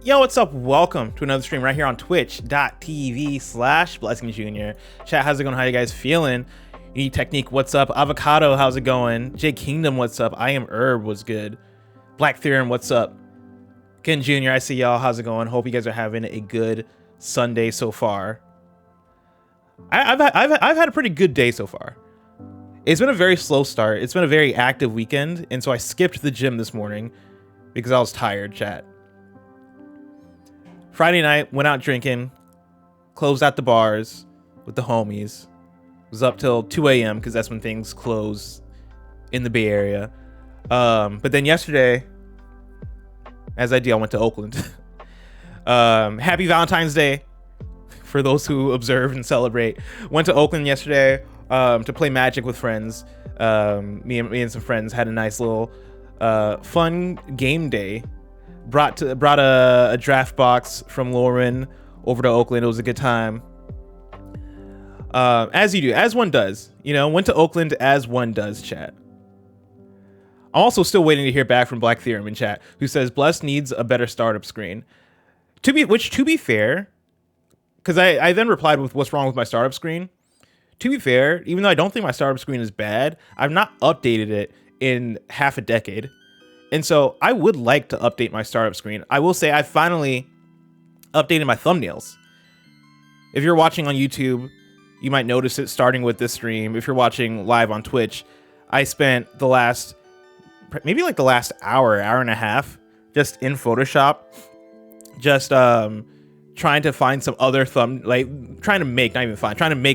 Yo, what's up? Welcome to another stream right here on twitch.tv/BlessingJr. Chat, how's it going? How you guys feeling? Unique Technique, what's up? Avocado, how's it going? J Kingdom, what's up? I Am Herb, what's good? Black Theorem, what's up? Ken Jr., I see y'all. How's it going? Hope you guys are having a good Sunday so far. I've had a pretty good day so far. It's been a very slow start. It's been a very active weekend, and so I skipped the gym this morning because I was tired, chat. Friday night, went out drinking, closed out the bars with the homies. Was up till 2 a.m. because that's when things close in the Bay Area. But then yesterday, as I do, I went to Oakland. Happy Valentine's Day for those who observe and celebrate. Went to Oakland yesterday to play Magic with friends. Me and some friends had a nice little fun game day. Brought a draft box from Lauren over to Oakland. It was a good time. As you do, as one does. You know, went to Oakland as one does, chat. I'm also still waiting to hear back from Black Theorem in chat, who says Bless needs a better startup screen. To be fair, because I then replied with what's wrong with my startup screen. To be fair, even though I don't think my startup screen is bad, I've not updated it in half a decade. And so I would like to update my startup screen. I will say I finally updated my thumbnails. If you're watching on YouTube, you might notice it starting with this stream. If you're watching live on Twitch, I spent the last hour and a half just in Photoshop, just trying to find some other trying to make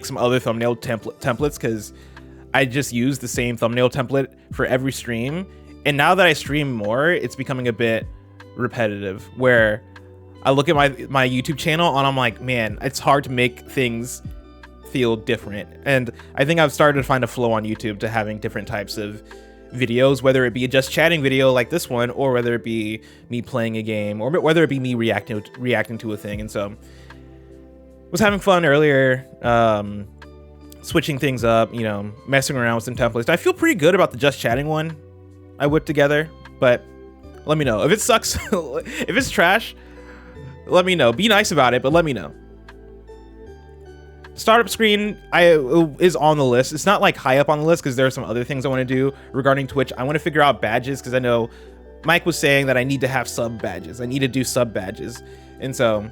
some other thumbnail templates, because I just use the same thumbnail template for every stream. And now that I stream more, it's becoming a bit repetitive, where I look at my YouTube channel and I'm like, man, it's hard to make things feel different. And I think I've started to find a flow on YouTube to having different types of videos, whether it be a just chatting video like this one, or whether it be me playing a game, or whether it be me reacting to a thing. And so was having fun earlier, switching things up, you know, messing around with some templates. I feel pretty good about the just chatting one I whipped together, but let me know if it sucks. If it's trash, let me know. Be nice about it, but let me know. Startup screen is on the list. It's not like high up on the list because there are some other things I want to do regarding Twitch. I want to figure out badges, because I know Mike was saying that I need to have sub badges. I need to do sub badges. And so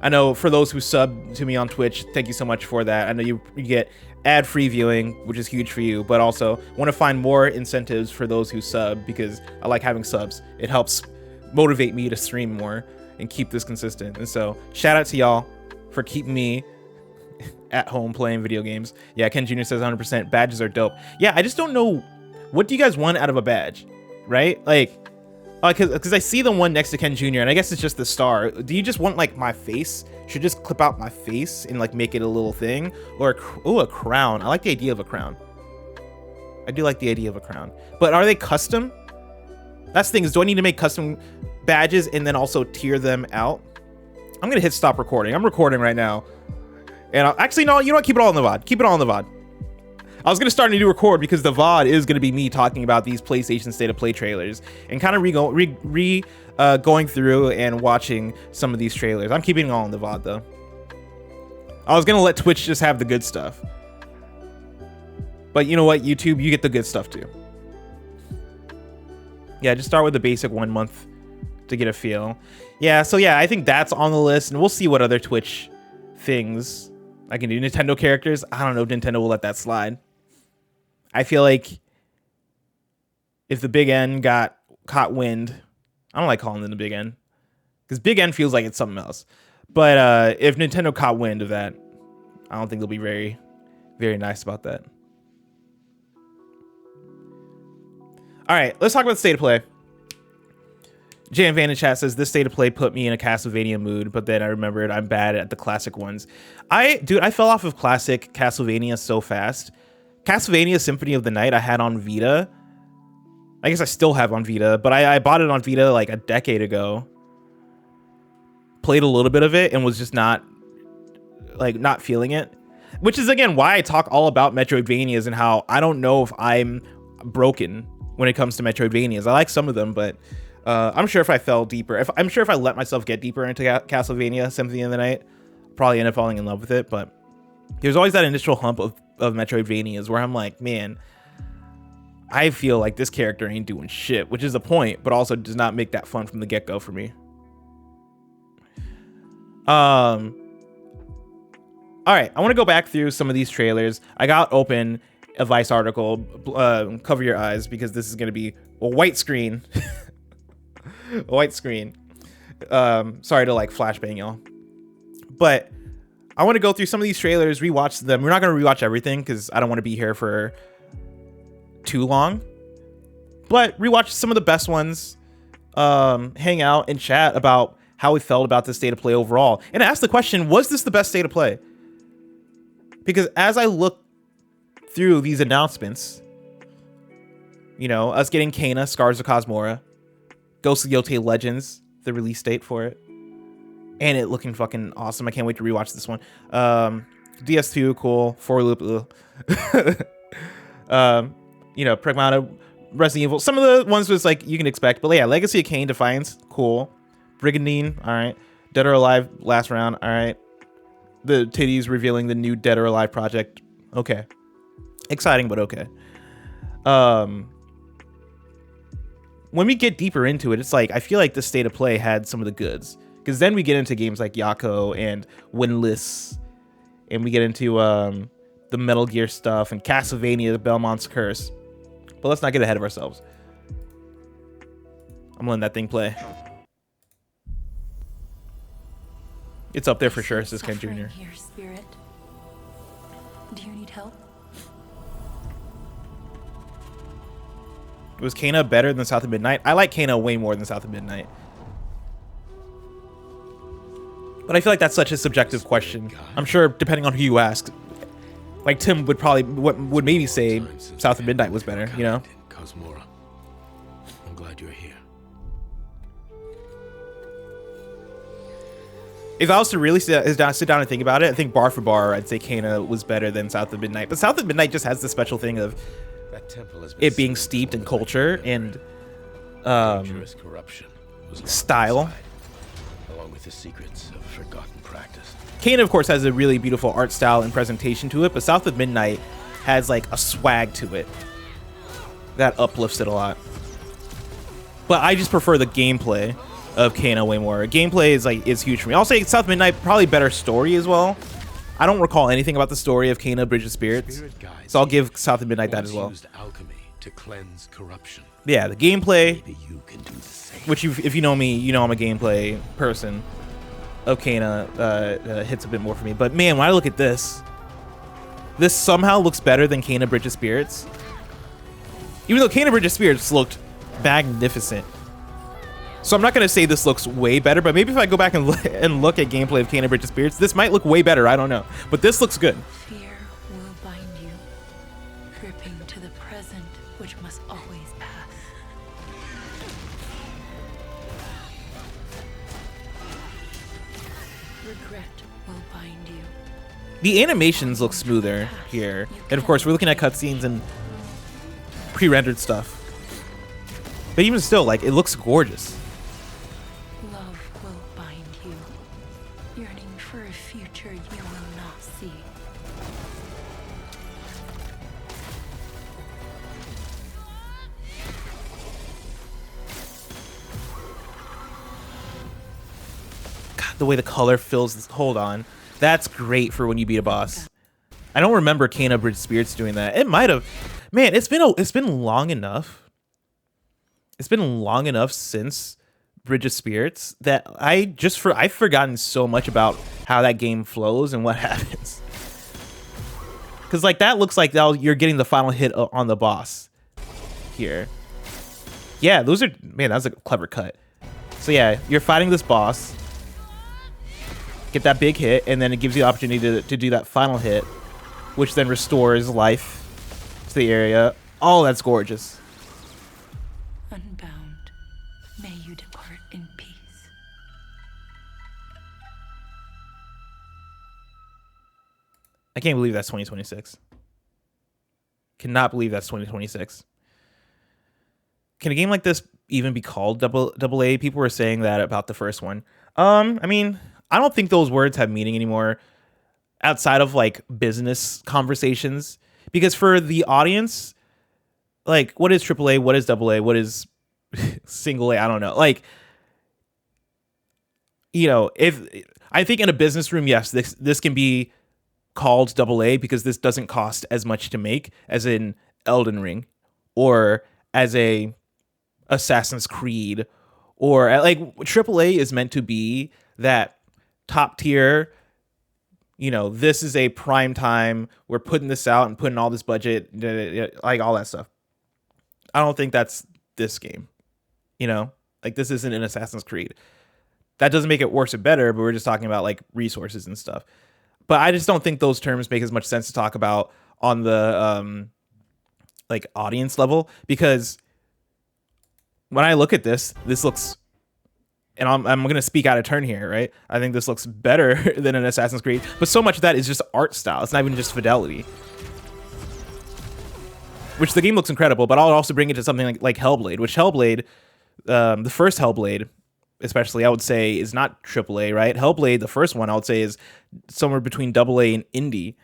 I know for those who sub to me on Twitch, thank you so much for that. I know you get ad-free viewing, which is huge for you, but also want to find more incentives for those who sub, because I like having subs. It helps motivate me to stream more and keep this consistent. And so shout out to y'all for keeping me at home playing video games. Yeah, Ken Jr. says 100% badges are dope. Yeah, I just don't know, what do you guys want out of a badge, right? Like, because I see the one next to Ken Jr. and I guess it's just the star. Do you just want like my face? Should just clip out my face and like make it a little thing? Or a crown. I like the idea of a crown. I do like the idea of a crown. But are they custom? That's the thing, is do I need to make custom badges and then also tier them out? I'm gonna hit stop recording. I'm recording right now. And actually, no, you know what? Keep it all in the VOD. Keep it all in the VOD. I was going to start a new record because the VOD is going to be me talking about these PlayStation State of Play trailers and kind of going through and watching some of these trailers. I'm keeping it all in the VOD, though. I was going to let Twitch just have the good stuff. But you know what? YouTube, you get the good stuff, too. Yeah, just start with the basic 1 month to get a feel. Yeah, so yeah, I think that's on the list. And we'll see what other Twitch things I can do. Nintendo characters, I don't know if Nintendo will let that slide. I feel like if the Big N got caught wind, I don't like calling them the Big N, because Big N feels like it's something else. But if Nintendo caught wind of that, I don't think they'll be very, very nice about that. All right, let's talk about the state of play. Jan Van in chat says, this state of play put me in a Castlevania mood, but then I remembered I'm bad at the classic ones. I fell off of classic Castlevania so fast. Castlevania Symphony of the Night I had on Vita. I guess I still have on Vita, but I bought it on Vita like a decade ago. Played a little bit of it and was just not feeling it. Which is, again, why I talk all about Metroidvanias and how I don't know if I'm broken when it comes to Metroidvanias. I like some of them, but I'm sure if I fell deeper, I'm sure if I let myself get deeper into Castlevania Symphony of the Night, I'll probably end up falling in love with it. But there's always that initial hump of Metroidvanias where I'm like, man, I feel like this character ain't doing shit, which is the point, but also does not make that fun from the get-go for me. All right, I want to go back through some of these trailers. I got open a Vice article, cover your eyes, because this is going to be a white screen. A white screen. Sorry to like flashbang y'all. But I want to go through some of these trailers, rewatch them. We're not going to rewatch everything because I don't want to be here for too long. But rewatch some of the best ones. Hang out and chat about how we felt about this state of play overall. And ask the question, was this the best state of play? Because as I look through these announcements, you know, us getting Kena, Scars of Kosmora, Ghost of Yotei Legends, the release date for it, and it looking fucking awesome. I can't wait to rewatch this one. DS2, cool. 4-loop, you know, Pragmata, Resident Evil. Some of the ones was like you can expect, but yeah, Legacy of Kain, Defiance, cool. Brigandine, all right. Dead or Alive, last round, all right. The titties revealing the new Dead or Alive project, okay. Exciting, but okay. When we get deeper into it, it's like I feel like the state of play had some of the goods, because then we get into games like Yako and Windless, and we get into the Metal Gear stuff and Castlevania, the Belmont's Curse. But let's not get ahead of ourselves. I'm letting that thing play. It's up there for sure, says Ken Jr. Here, Spirit. Do you need help? Was Kena better than South of Midnight? I like Kena way more than South of Midnight. But I feel like that's such a subjective question. I'm sure depending on who you ask, like Tim would probably would maybe say South of Midnight was better, you know? Kosmora. I'm glad you're here. If I was to really sit down and think about it, I think bar for bar, I'd say Kena was better than South of Midnight. But South of Midnight just has the special thing of it being steeped in culture and corruption style. Along with the secrets of forgotten practice. Kena, of course, has a really beautiful art style and presentation to it, but South of Midnight has like a swag to it that uplifts it a lot. But I just prefer the gameplay of Kena way more. Gameplay is huge for me. I'll say South of Midnight, probably better story as well. I don't recall anything about the story of Kena Bridge of Spirits, so I'll give South of Midnight that as well. Used alchemy to cleanse corruption. Yeah, the gameplay, Maybe you can do the same. which if you know me, you know I'm a gameplay person, of Kena hits a bit more for me. But man, when I look at this somehow looks better than Kena Bridge of Spirits. Even though Kena Bridge of Spirits looked magnificent. So I'm not going to say this looks way better, but maybe if I go back and look at gameplay of Kena Bridge of Spirits, this might look way better. I don't know. But this looks good. Fear will bind you, gripping to the present, which must always pass. Regret will bind you. The animations look smoother here. And of course, we're looking at cutscenes and pre-rendered stuff. But even still, like, it looks gorgeous. Love will bind you, yearning for a future you will not see. God, the way the color fills this. Hold on. That's great for when you beat a boss. I don't remember Kena Bridge of Spirits doing that. It might have. Man, it's been long enough. It's been long enough since Bridge of Spirits that I've forgotten so much about how that game flows and what happens. Because like that looks like you're getting the final hit on the boss here. Yeah, those are, man, that was a clever cut. So yeah, you're fighting this boss, get that big hit, and then it gives you the opportunity to do that final hit, which then restores life to the area. Oh, that's gorgeous. Unbound, may you depart in peace. I can't believe that's 2026. Cannot believe that's 2026. Can a game like this even be called double A. People were saying that about the first one. I mean, I don't think those words have meaning anymore outside of like business conversations, because for the audience, like, what is AAA? What is AA? What is single A? I don't know. Like, you know, if I think in a business room, yes, this can be called AA because this doesn't cost as much to make as in Elden Ring or as a Assassin's Creed, or like AAA is meant to be that top tier, you know, this is a prime time, we're putting this out and putting all this budget, like all that stuff. I don't think that's this game, you know, like this isn't an Assassin's Creed. That doesn't make it worse or better, but we're just talking about like resources and stuff. But I just don't think those terms make as much sense to talk about on the like audience level, because when I look at this looks, and I'm going to speak out of turn here, right? I think this looks better than an Assassin's Creed, but so much of that is just art style. It's not even just fidelity, which the game looks incredible, but I'll also bring it to something like Hellblade, which Hellblade, the first Hellblade, especially, I would say is not AAA, right? Hellblade, the first one, I would say is somewhere between AA and indie.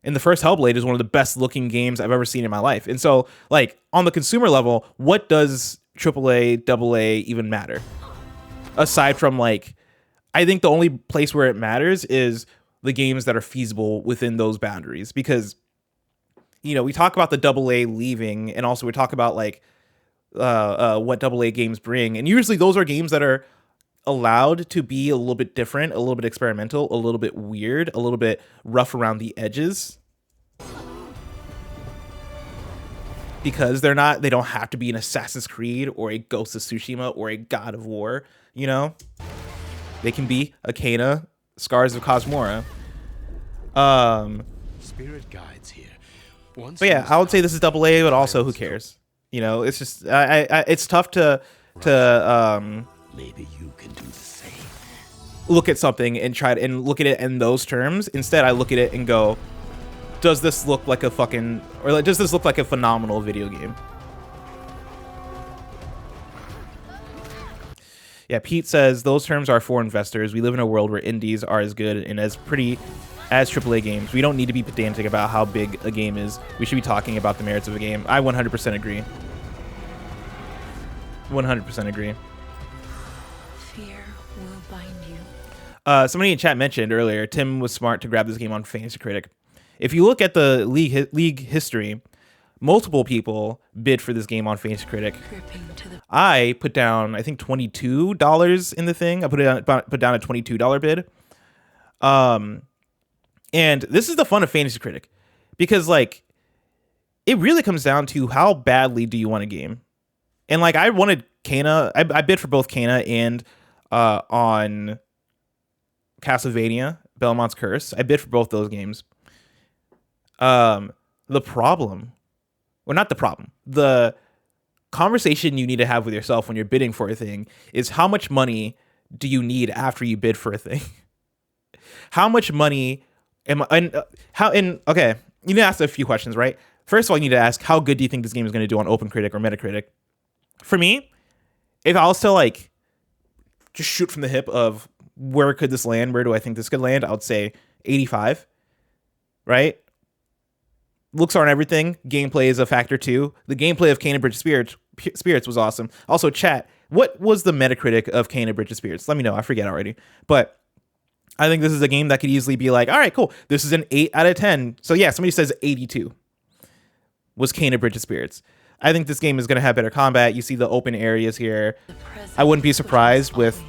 And the first Hellblade is one of the best looking games I've ever seen in my life. And so, like, on the consumer level, what does AAA, AA even matter? Aside from, like, I think the only place where it matters is the games that are feasible within those boundaries. Because, you know, we talk about the AA leaving, and also we talk about, like, what AA games bring. And usually those are games that are allowed to be a little bit different, a little bit experimental, a little bit weird, a little bit rough around the edges, because they don't have to be an Assassin's Creed or a Ghost of Tsushima or a God of War, you know. They can be a Kena, Scars of Kosmora. Spirit guides here. But yeah, I would say this is AA, but also who cares? You know, it's just it's tough to maybe you can do the same. Look at something and try to look at it in those terms. Instead, I look at it and go, does this look like a fucking, or like, does this look like a phenomenal video game? Yeah, Pete says those terms are for investors. We live in a world where indies are as good and as pretty as AAA games. We don't need to be pedantic about how big a game is. We should be talking about the merits of a game. I 100% agree. 100% agree. Fear will bind you. Somebody in chat mentioned earlier, Tim was smart to grab this game on Fantasy Critic. If you look at the league history, multiple people bid for this game on Fantasy Critic. I put down, I think, $22 in the thing. I put down a $22 bid. And this is the fun of Fantasy Critic, because like it really comes down to how badly do you want a game. And like I wanted Kena, I bid for both Kena and on Castlevania, Belmont's Curse. I bid for both those games. The problem, well, not the problem, the conversation you need to have with yourself when you're bidding for a thing is how much money do you need after you bid for a thing? How much money okay, you need to ask a few questions, right? First of all, you need to ask, how good do you think this game is going to do on OpenCritic or Metacritic? For me, if I was to like just shoot from the hip of where could this land, where do I think this could land, I would say 85, right? Looks aren't everything. Gameplay is a factor too. The gameplay of Kena Bridge of Spirits was awesome. Also, chat, what was the Metacritic of Kena Bridge of Spirits? Let me know. I forget already. But I think this is a game that could easily be like, all right, cool. This is an 8 out of 10. So yeah, somebody says 82 was Kena Bridge of Spirits. I think this game is going to have better combat. You see the open areas here. I wouldn't be surprised with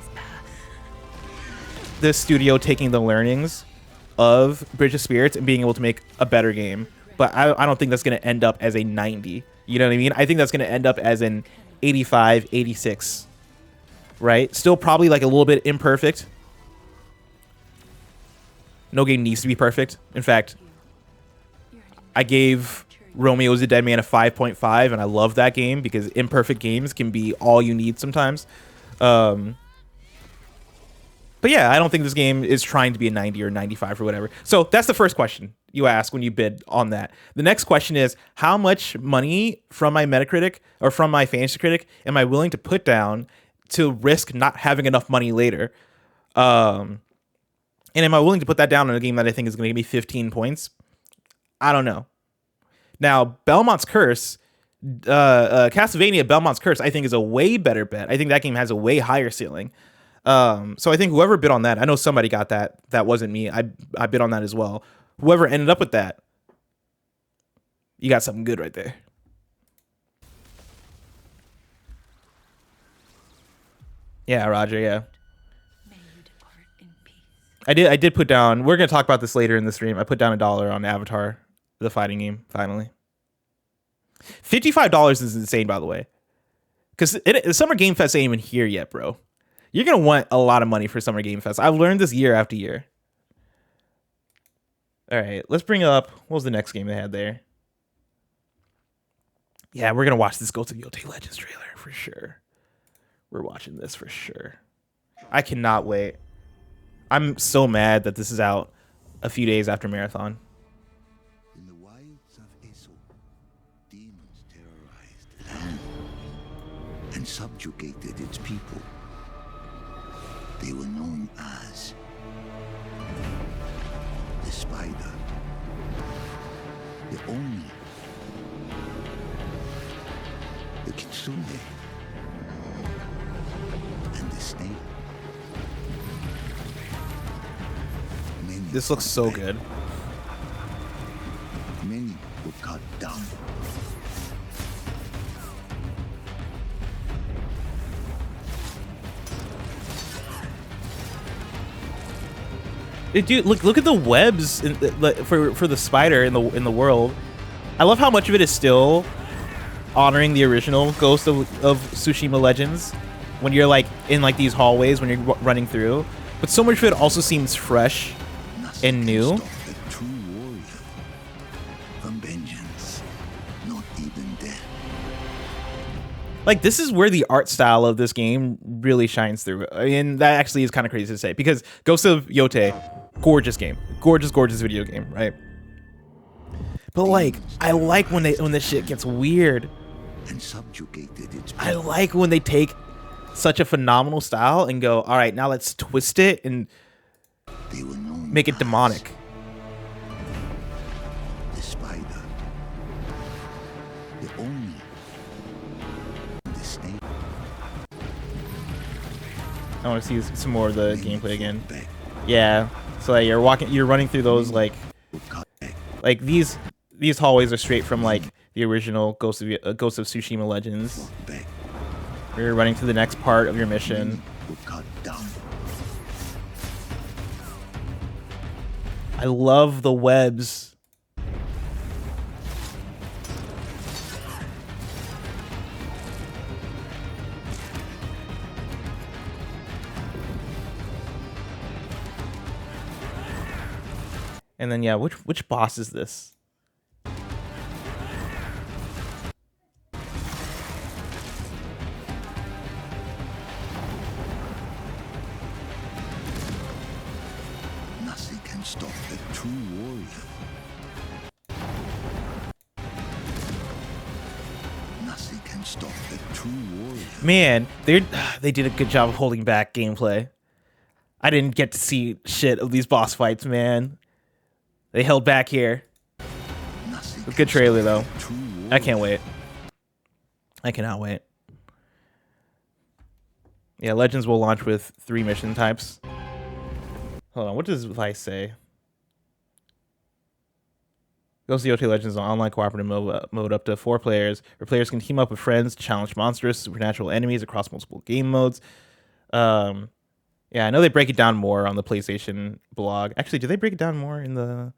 this studio taking the learnings of Bridge of Spirits and being able to make a better game. But I don't think that's going to end up as a 90. You know what I mean? I think that's going to end up as an 85, 86. Right? Still probably like a little bit imperfect. No game needs to be perfect. In fact, I gave Romeo's a Dead Man a 5.5, and I love that game because imperfect games can be all you need sometimes. But yeah, I don't think this game is trying to be a 90 or 95 or whatever. So that's the first question you ask when you bid on that. The next question is, how much money from my Metacritic or from my Fantasy Critic am I willing to put down to risk not having enough money later? And am I willing to put that down on a game that I think is going to give me 15 points? I don't know. Now, Belmont's Curse, Castlevania Belmont's Curse, I think is a way better bet. I think that game has a way higher ceiling. So I think whoever bid on that, I know somebody got that. That wasn't me. I bid on that as well. Whoever ended up with that, you got something good right there. Yeah, Roger. Yeah. May you depart in peace. I did put down. We're gonna talk about this later in the stream. I put down $1 on Avatar, the fighting game. Finally, $55 is insane, by the way, because the Summer Game Fest ain't even here yet, bro. You're going to want a lot of money for Summer Game Fest. I've learned this year after year. All right, let's bring up, what was the next game they had there? Yeah, we're going to watch this Ghost of Yotei Legends trailer for sure. We're watching this for sure. I cannot wait. I'm so mad that this is out a few days after Marathon. In the wilds of Eso, demons terrorized the land and subjugated its people. They were known as the Spider, the Oni, the Kitsune, and the Snake. Many This looks so fought good. back. Many were cut down. Dude, look at the webs for the spider in the world. I love how much of it is still honoring the original Ghost of Tsushima Legends when you're like in like these hallways when you're running through, but so much of it also seems fresh Nothing and can new. stop the true warrior from vengeance, not even death. Like, this is where the art style of this game really shines through. I mean, that actually is kind of crazy to say, because Ghost of Yotei, gorgeous game, gorgeous video game, right? But like, I like when this shit gets weird. And subjugated its I people. like when they take such a phenomenal style and go, all right, now let's twist it and They were known make it as demonic. The Spider, the Oni, the Snake. I want to see some more of the Many gameplay fought again. back, Yeah, so like you're running through those were cut back. like these hallways are straight from like the original Ghost of Tsushima Legends. Fought back. You're running to the next part of your mission. Many were cut down. I love the webs. And then yeah, which boss is this? Nothing can stop the true warrior. Nothing can stop the true warrior. Man, they did a good job of holding back gameplay. I didn't get to see shit of these boss fights, man. They held back here. Nothing Good can trailer, stop though. the true I can't warrior. wait. I cannot wait. Yeah, Legends will launch with 3 mission types. Hold on, what does Vice say? Ghost of Yotei Legends is an online cooperative mode up to 4 players, where players can team up with friends to challenge monstrous supernatural enemies across multiple game modes. Yeah, I know they break it down more on the PlayStation blog. Actually, do they break it down more in the...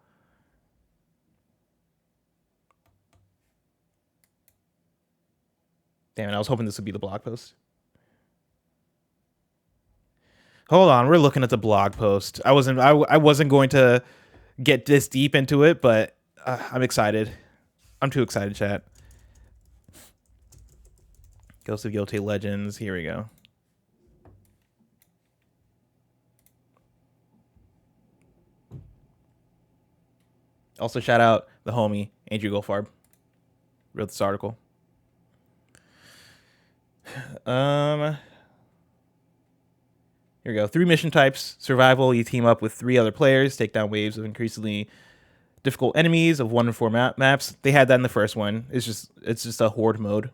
Damn it, I was hoping this would be the blog post. Hold on, we're looking at the blog post. I wasn't going to get this deep into it, but I'm excited. I'm too excited, chat. Ghost of Yotei Legends. Here we go. Also, shout out the homie Andrew Goldfarb. Wrote this article. Here we go. 3 mission types. Survival. You team up with 3 other players, take down waves of increasingly difficult enemies of 1 to 4 maps. They had that in the first one. It's just a horde mode.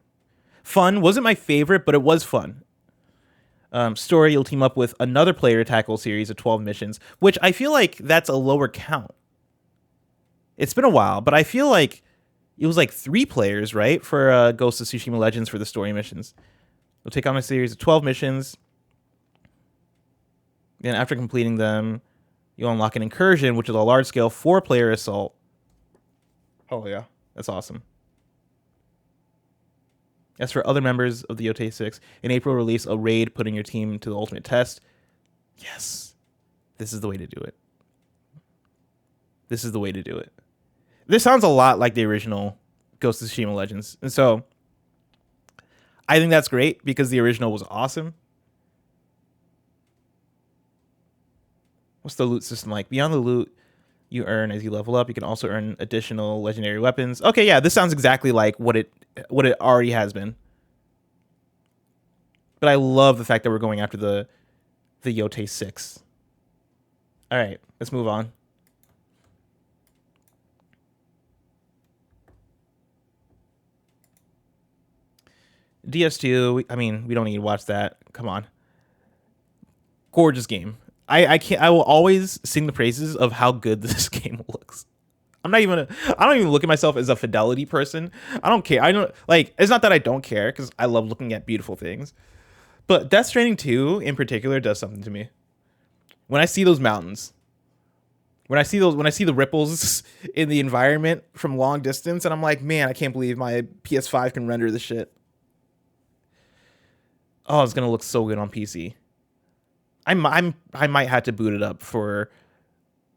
Fun. Wasn't my favorite, but it was fun. Story. You'll team up with another player to tackle a series of 12 missions, which I feel like that's a lower count. It's been a while, but I feel like it was like 3 players, right, for Ghost of Tsushima Legends for the story missions. You'll take on a series of 12 missions. Then after completing them, you'll unlock an incursion, which is a large-scale 4-player assault. Oh, yeah. That's awesome. As for other members of the Yotei 6, in April, release a raid putting your team to the ultimate test. Yes. This is the way to do it. This is the way to do it. This sounds a lot like the original Ghost of Tsushima Legends. And so I think that's great because the original was awesome. What's the loot system like? Beyond the loot you earn as you level up, you can also earn additional legendary weapons. Okay, yeah, this sounds exactly like what it already has been. But I love the fact that we're going after the Yotei 6. All right, let's move on. DS2, I mean, we don't need to watch that. Come on. Gorgeous game. I will always sing the praises of how good this game looks. I don't even look at myself as a fidelity person. I don't care. I don't like, it's not that I don't care because I love looking at beautiful things. But Death Stranding 2 in particular does something to me. When I see those mountains, when I see the ripples in the environment from long distance, and I'm like, man, I can't believe my PS5 can render this shit. Oh, it's gonna look so good on PC. I might have to boot it up for.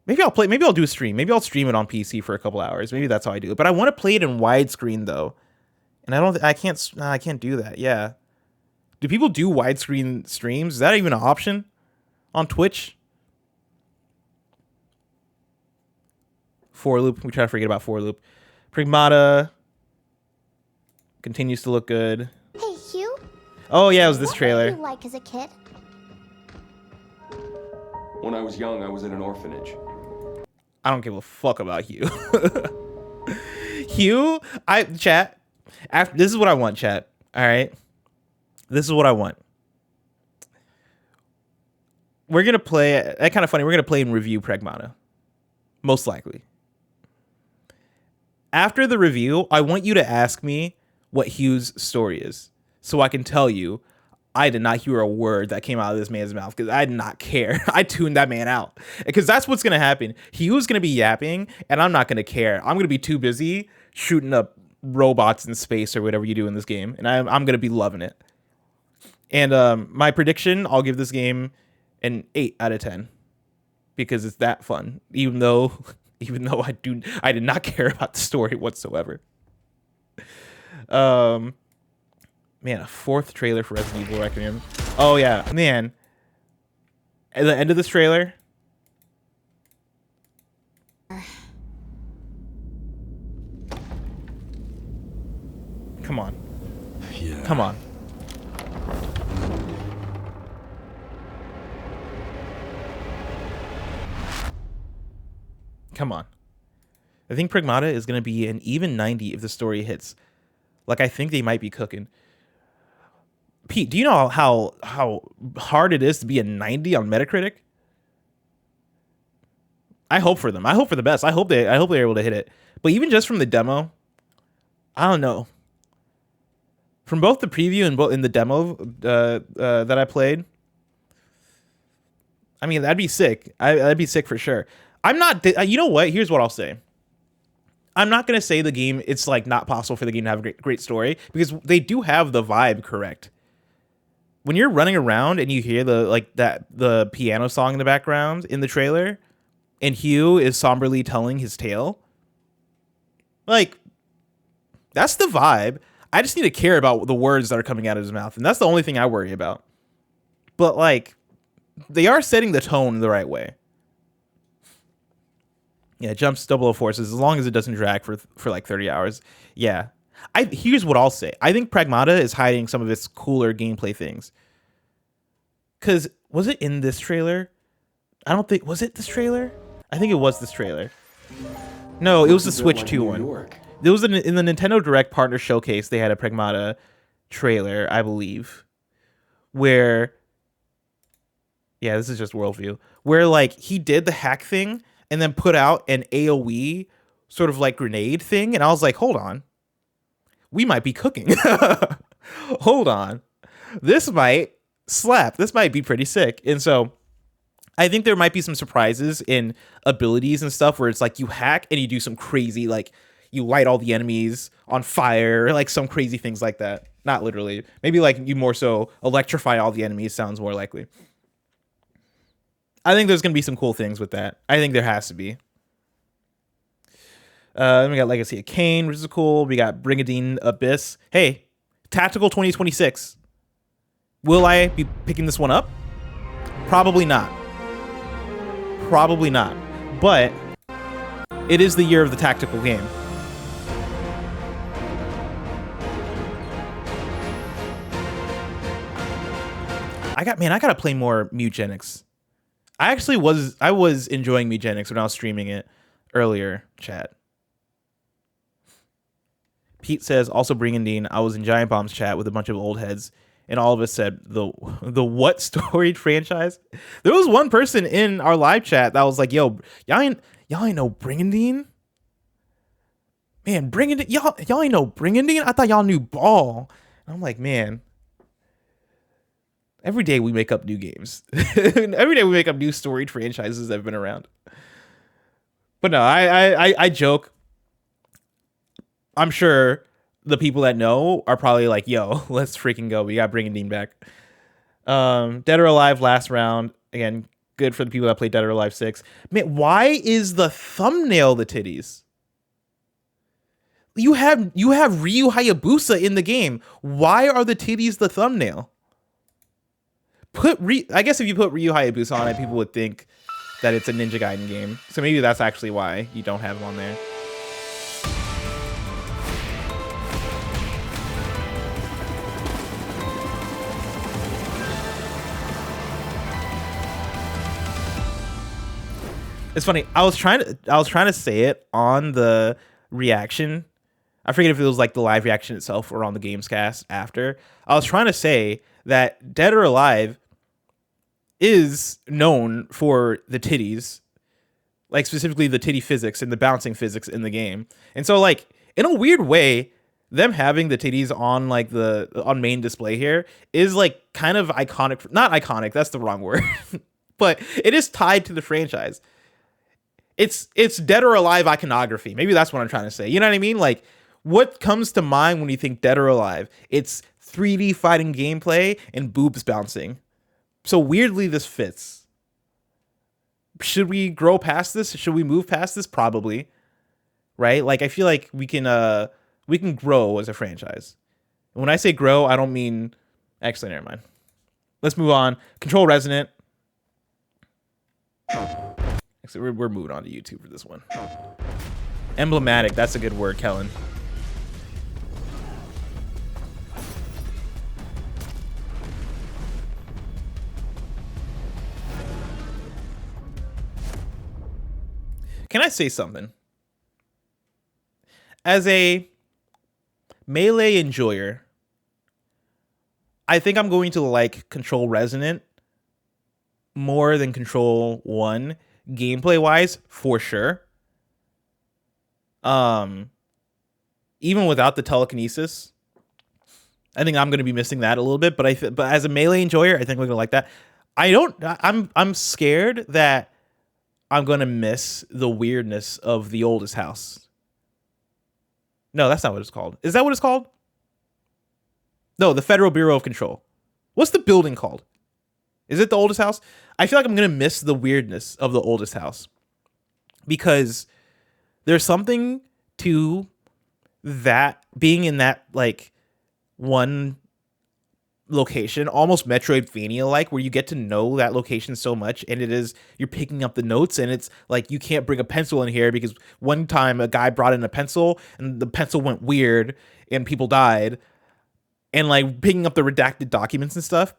Maybe I'll do a stream. Maybe I'll stream it on PC for a couple hours. Maybe that's how I do it. But I want to play it in widescreen though, and I can't do that. Yeah. Do people do widescreen streams? Is that even an option on Twitch? 4-loop. We try to forget about 4-loop. Pragmata continues to look good. Hey, Hugh. Oh yeah, it was this What trailer. were you like as a kid? When I was young, I was in an orphanage. I don't give a fuck about Hugh. Hugh, chat. This is what I want, chat. All right. This is what I want. We're gonna play. That's kind of funny. We're gonna play and review Pragmata, most likely. After the review, I want you to ask me what Hugh's story is, so I can tell you. I did not hear a word that came out of this man's mouth because I did not care. I tuned that man out because that's what's going to happen. He was going to be yapping and I'm not going to care. I'm going to be too busy shooting up robots in space or whatever you do in this game. And I'm going to be loving it. And my prediction, I'll give this game an 8 out of 10 because it's that fun. Even though I did not care about the story whatsoever. Man, a 4th trailer for Resident Evil Requiem. Oh, yeah. Man. At the end of this trailer. Come on. Yeah. Come on. Come on. I think Pragmata is going to be an even 90 if the story hits. Like, I think they might be cooking. Pete, do you know how hard it is to be a 90 on Metacritic? I hope for them. I hope for the best. I hope they're able to hit it. But even just from the demo, I don't know. From both the preview and in the demo that I played, I mean, that'd be sick. That'd be sick for sure. I'm not. You know what? Here's what I'll say. I'm not gonna say the game. It's like not possible for the game to have a great story because they do have the vibe correct. When you're running around and you hear the piano song in the background in the trailer, and Hugh is somberly telling his tale, like that's the vibe. I just need to care about the words that are coming out of his mouth, and that's the only thing I worry about. But like, they are setting the tone the right way. Yeah, Jumps 004 says, as long as it doesn't drag for like 30 hours. Yeah. Here's what I'll say. I think Pragmata is hiding some of its cooler gameplay things. Because, was it in this trailer? I don't think, was it this trailer? I think it was this trailer. No, it was the Switch 2 one. There was in the Nintendo Direct Partner Showcase, they had a Pragmata trailer, I believe. Where, yeah, this is just worldview. Where, like, he did the hack thing and then put out an AoE sort of like grenade thing. And I was like, hold on. We might be cooking. Hold on. This might slap. This might be pretty sick. And so I think there might be some surprises in abilities and stuff where it's like you hack and you do some crazy, like you light all the enemies on fire, like some crazy things like that. Not literally. Maybe like you more so electrify all the enemies sounds more likely. I think there's going to be some cool things with that. I think there has to be. Then we got Legacy of Kain, which is cool. We got Brigadine Abyss. Hey, Tactical 2026. Will I be picking this one up? Probably not. Probably not. But it is the year of the tactical game. I gotta play more Mutagenics. I was enjoying Mutagenics when I was streaming it earlier, chat. Pete says, also Brigandine, I was in Giant Bomb's chat with a bunch of old heads, and all of us said, the what storied franchise? There was one person in our live chat that was like, yo, y'all ain't know Brigandine? Man, Brigandine, y'all ain't know Brigandine? I thought y'all knew Ball. And I'm like, man, every day we make up new games. Every day we make up new storied franchises that have been around. But no, I joke. I'm sure the people that know are probably like, yo, let's freaking go. We got Brigandine back. Dead or Alive last round. Again, good for the people that played Dead or Alive 6. Man, why is the thumbnail the titties? You have Ryu Hayabusa in the game. Why are the titties the thumbnail? I guess if you put Ryu Hayabusa on it, people would think that it's a Ninja Gaiden game. So maybe that's actually why you don't have him on there. It's funny. I was trying to say it on the reaction. I forget if it was like the live reaction itself or on the Gamescast after. I was trying to say that Dead or Alive is known for the titties, like specifically the titty physics and the bouncing physics in the game. And so like in a weird way, them having the titties on like on main display here is like kind of iconic. Not iconic, that's the wrong word. But it is tied to the franchise. It's Dead or Alive iconography. Maybe that's what I'm trying to say. You know what I mean? Like, what comes to mind when you think Dead or Alive? It's 3D fighting gameplay and boobs bouncing. So weirdly, this fits. Should we grow past this? Should we move past this? Probably. Right? Like, I feel like we can grow as a franchise. And when I say grow, I don't mean... Actually, never mind. Let's move on. Control Resonant. Actually, we're moving on to YouTube for this one. Emblematic, that's a good word, Kellen. Can I say something? As a Melee enjoyer, I think I'm going to like Control Resonant more than Control 1. Gameplay wise, for sure. Even without the telekinesis, I think I'm going to be missing that a little bit. But as a Melee enjoyer, I think we're going to like that. I'm scared that I'm going to miss the weirdness of the oldest house. No, that's not what it's called. Is that what it's called? No, the Federal Bureau of Control. What's the building called? Is it the oldest house? I feel like I'm going to miss the weirdness of the oldest house because there's something to that being in that like one location, almost Metroidvania like, where you get to know that location so much, and you're picking up the notes, and it's like you can't bring a pencil in here because one time a guy brought in a pencil and the pencil went weird and people died, and like picking up the redacted documents and stuff.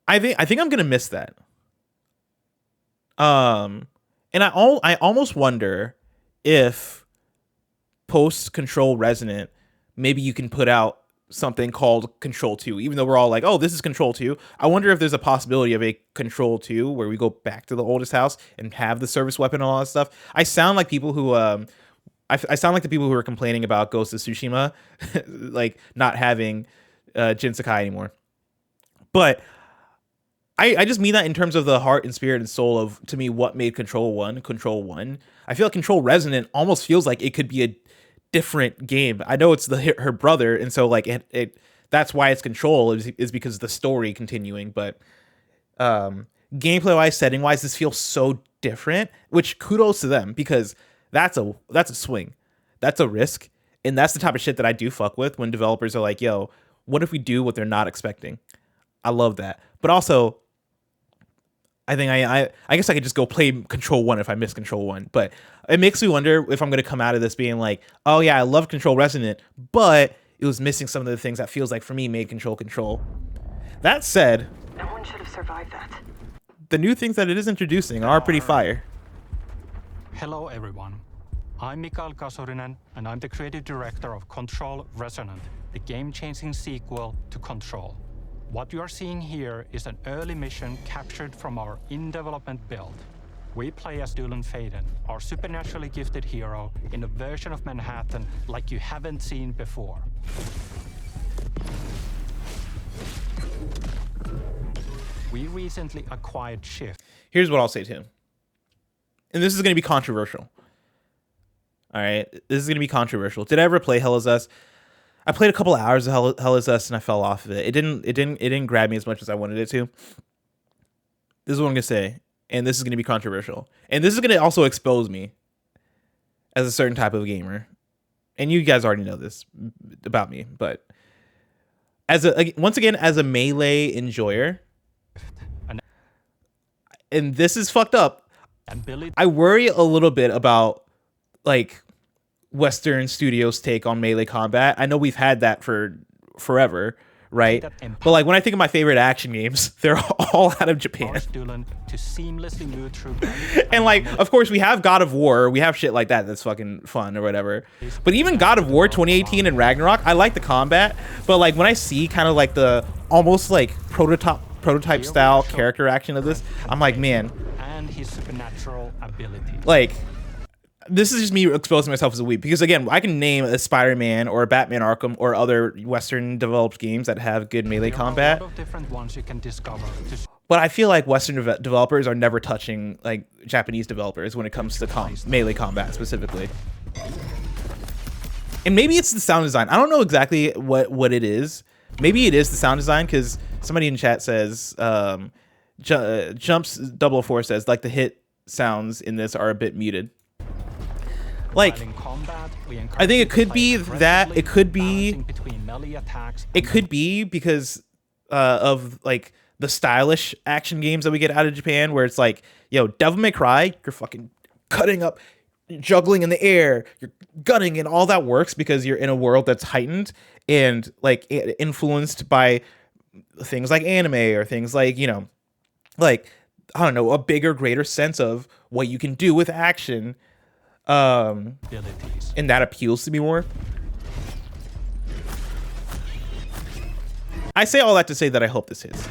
I think I'm gonna miss that. And I almost wonder if post Control Resonant, maybe you can put out something called Control 2, even though we're all like, oh, this is Control 2. I wonder if there's a possibility of a Control 2 where we go back to the oldest house and have the service weapon and all that stuff. I sound like people who I sound like the people who are complaining about Ghost of Tsushima like not having Jin Sakai anymore. But I just mean that in terms of the heart and spirit and soul of, to me, what made Control 1 Control 1. I feel like Control Resonant almost feels like it could be a different game. I know it's her brother, and so like it that's why it's Control is because of the story continuing, but gameplay wise, setting wise, this feels so different, which kudos to them, because that's a swing, that's a risk, and that's the type of shit that I do fuck with when developers are like, yo, what if we do what they're not expecting? I love that. But also, I think I guess I could just go play Control 1 if I miss Control 1. But it makes me wonder if I'm going to come out of this being like, oh yeah, I love Control Resonant, but it was missing some of the things that feels like for me made Control. That said, no one should have survived that. The new things that it is introducing are pretty fire. Hello everyone. I'm Mikael Kasurinen, and I'm the creative director of Control Resonant, the game-changing sequel to Control. What you are seeing here is an early mission captured from our in-development build. We play as Dylan Faden, our supernaturally gifted hero, in a version of Manhattan like you haven't seen before. We recently acquired Shift. Here's what I'll say to him. And this is going to be controversial. All right, this is going to be controversial. Did I ever play Hell Is Us? I played a couple of hours of Hell Is Us and I fell off of it. It didn't grab me as much as I wanted it to. This is what I'm gonna say, and this is gonna be controversial, and this is gonna also expose me as a certain type of gamer. And you guys already know this about me, but once again as a Melee enjoyer, and this is fucked up. I worry a little bit about like Western studios take on melee combat. I know we've had that for forever, right? But like when I think of my favorite action games, they're all out of Japan. And like, of course, we have God of War, we have shit like that that's fucking fun or whatever. But even God of War 2018 and Ragnarok, I like the combat, but like when I see kind of like the almost like prototype style character action of this, I'm like, man, and his supernatural ability. Like, this is just me exposing myself as a weeb, because again, I can name a Spider-Man or a Batman Arkham or other Western developed games that have good melee combat. There are a lot of different ones you can discover. But I feel like Western developers are never touching like Japanese developers when it comes to melee combat specifically. And maybe it's the sound design. I don't know exactly what it is. Maybe it is the sound design, because somebody in chat says, Jumps 004 says, like the hit sounds in this are a bit muted. Like, I think it could be that, it could be because of like the stylish action games that we get out of Japan, where it's like, yo, Devil May Cry, you're fucking cutting up, juggling in the air, you're gunning, and all that works because you're in a world that's heightened and like influenced by things like anime or things like, you know, like, I don't know, a bigger, greater sense of what you can do with action. And that appeals to me more. I say all that to say that I hope this hits.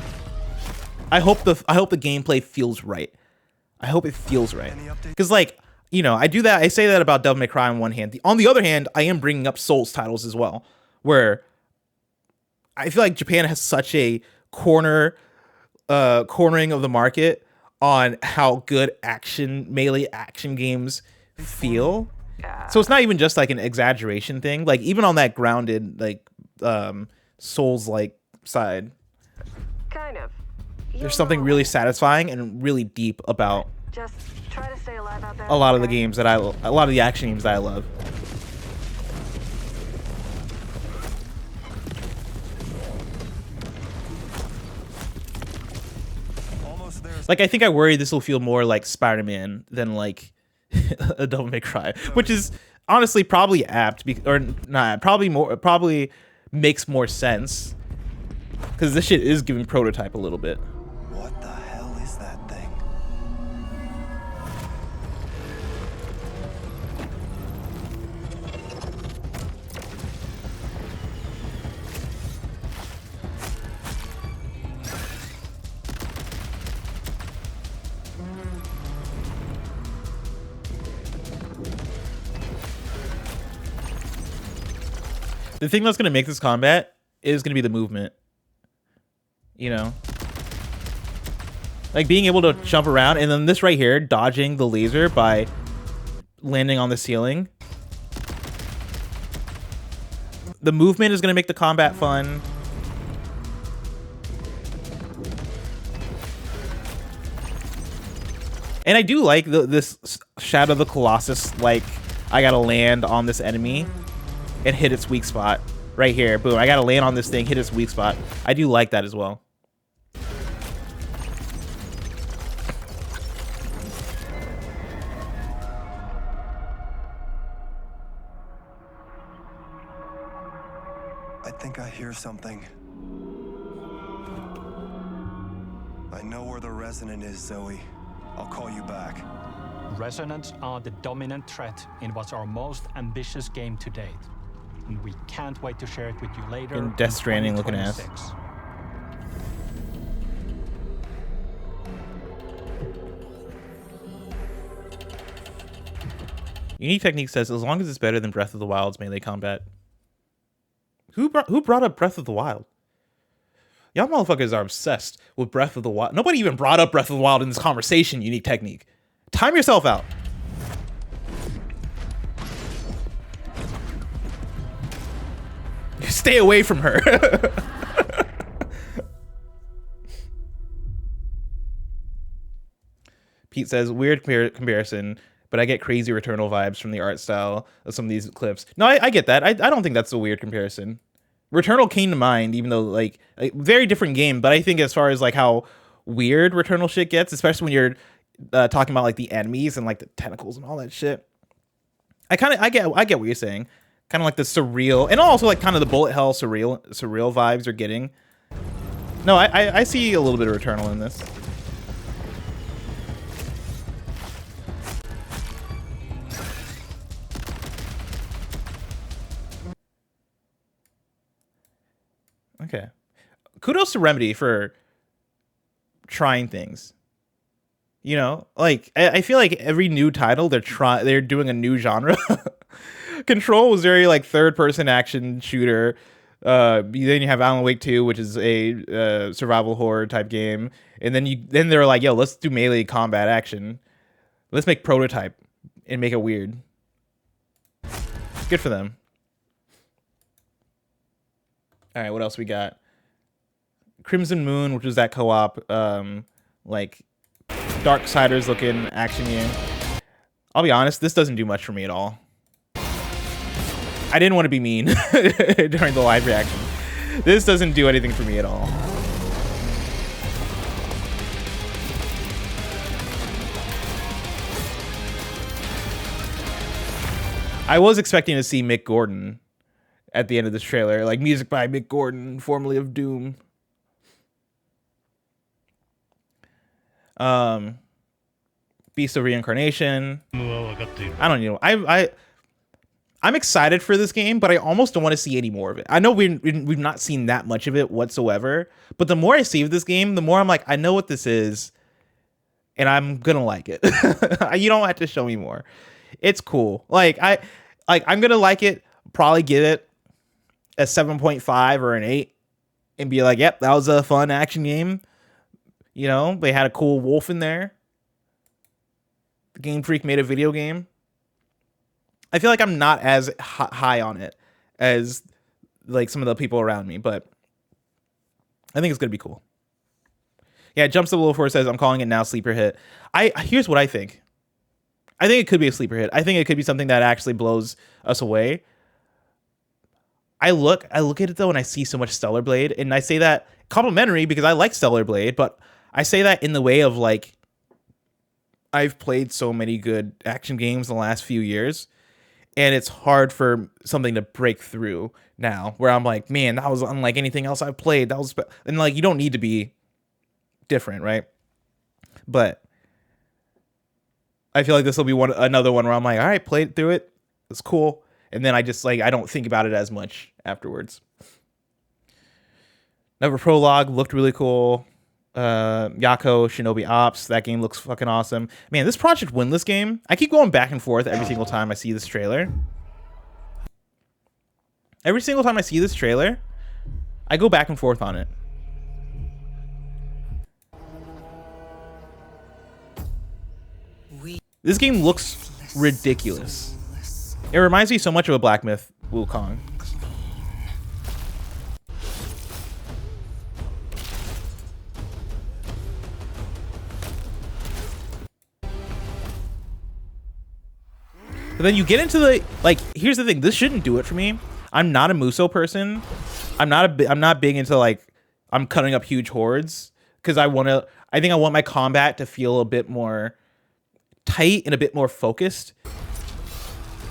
I hope the gameplay feels right. I hope it feels right. Because like, you know, I do that. I say that about Devil May Cry on one hand. On the other hand, I am bringing up Souls titles as well, where I feel like Japan has such a cornering of the market on how good melee action games feel. So it's not even just like an exaggeration thing. Like even on that grounded, like Souls like side, Kind of. there's something really satisfying and really deep about Just try to stay alive out there. a lot of the games that a lot of the action games that I love. Like, I think I worry this will feel more like Spider-Man than like a Devil May Cry, which is honestly probably apt, or not, probably makes more sense because this shit is giving Prototype a little bit. What the hell is that thing? The thing that's going to make this combat is going to be the movement. You know? Like being able to jump around, and then this right here, dodging the laser by landing on the ceiling. The movement is going to make the combat fun. And I do like this Shadow of the Colossus, like, I gotta land on this enemy and hit its weak spot. Right here, boom, I gotta land on this thing, hit its weak spot. I do like that as well. I think I hear something. I know where the Resonant is, Zoe. I'll call you back. Resonants are the dominant threat in what's our most ambitious game to date. And we can't wait to share it with you later. In Death Stranding looking ass. 2026. Unique Technique says, as long as it's better than Breath of the Wild's melee combat. Who brought up Breath of the Wild? Y'all motherfuckers are obsessed with Breath of the Wild. Nobody even brought up Breath of the Wild in this conversation, Unique Technique. Time yourself out. Stay away from her. Pete says, weird comparison, but I get crazy Returnal vibes from the art style of some of these clips. No, I get that. I don't think that's a weird comparison. Returnal came to mind, even though, like, a very different game, but I think as far as, like, how weird Returnal shit gets, especially when you're talking about, like, the enemies and, like, the tentacles and all that shit. I get what you're saying. Kind of like the surreal, and also, like, kind of the bullet hell surreal vibes you're getting. No, I see a little bit of Returnal in this. Okay. Kudos to Remedy for trying things. You know, like I feel like every new title they're doing a new genre. Control was very like third-person action shooter. Then you have Alan Wake 2, which is a survival horror type game, and then they're like, yo, let's do melee combat action. Let's make Prototype and make it weird. Good for them. All right, what else we got? Crimson Moon, which was that co-op, like Darksiders looking action game. I'll be honest, this doesn't do much for me at all. I didn't want to be mean during the live reaction. This doesn't do anything for me at all. I was expecting to see Mick Gordon at the end of this trailer, like music by Mick Gordon, formerly of Doom. Beast of Reincarnation. I don't know. I'm excited for this game, but I almost don't want to see any more of it. I know we've not seen that much of it whatsoever, but the more I see of this game, the more I'm like, I know what this is, and I'm gonna like it. You don't have to show me more. It's cool. I'm gonna like it. Probably give it a 7.5 or an 8 and be like, yep, that was a fun action game. You know, they had a cool wolf in there. The Game Freak made a video game. I feel like I'm not as high on it as like some of the people around me, but I think it's going to be cool. Yeah, Jumps the Below 4 says, I'm calling it now sleeper hit. Here's what I think. I think it could be a sleeper hit. I think it could be something that actually blows us away. I look at it though, and I see so much Stellar Blade, and I say that complimentary because I like Stellar Blade, but I say that in the way of like, I've played so many good action games in the last few years, and it's hard for something to break through now where I'm like, man, that was unlike anything else I've played. That was, and like, you don't need to be different, right? But I feel like this will be another one where I'm like, all right, played through it. It's cool. And then I just like, I don't think about it as much afterwards. Another prologue looked really cool. Yako Shinobi Ops, that game looks fucking awesome. Man, this Project Windless game, I keep going back and forth every single time I see this trailer. Every single time I see this trailer, I go back and forth on it. This game looks ridiculous. It reminds me so much of a Black Myth Wukong. But then you get into the, like, here's the thing, this shouldn't do it for me. I'm not a Muso person. I'm not big into like, I'm cutting up huge hordes because I think I want my combat to feel a bit more tight and a bit more focused.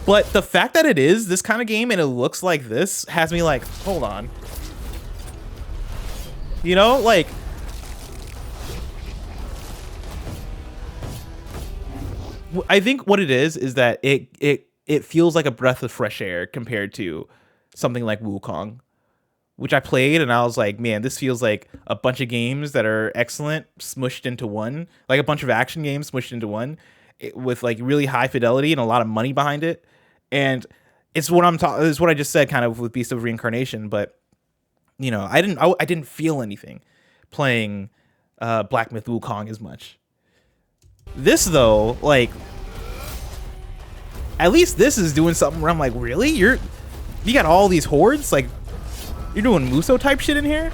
But the fact that it is this kind of game and it looks like this has me like, hold on. You know, like, I think what it is that it feels like a breath of fresh air compared to something like Wukong, which I played and I was like, man, this feels like a bunch of games that are excellent smushed into one, like a bunch of action games smushed into one, with like really high fidelity and a lot of money behind it. And it's what it's what I just said kind of with Beast of Reincarnation, but you know, I didn't feel anything playing Black Myth Wukong as much. This though, like, at least this is doing something where I'm like, really? You got all these hordes? Like, you're doing Muso type shit in here?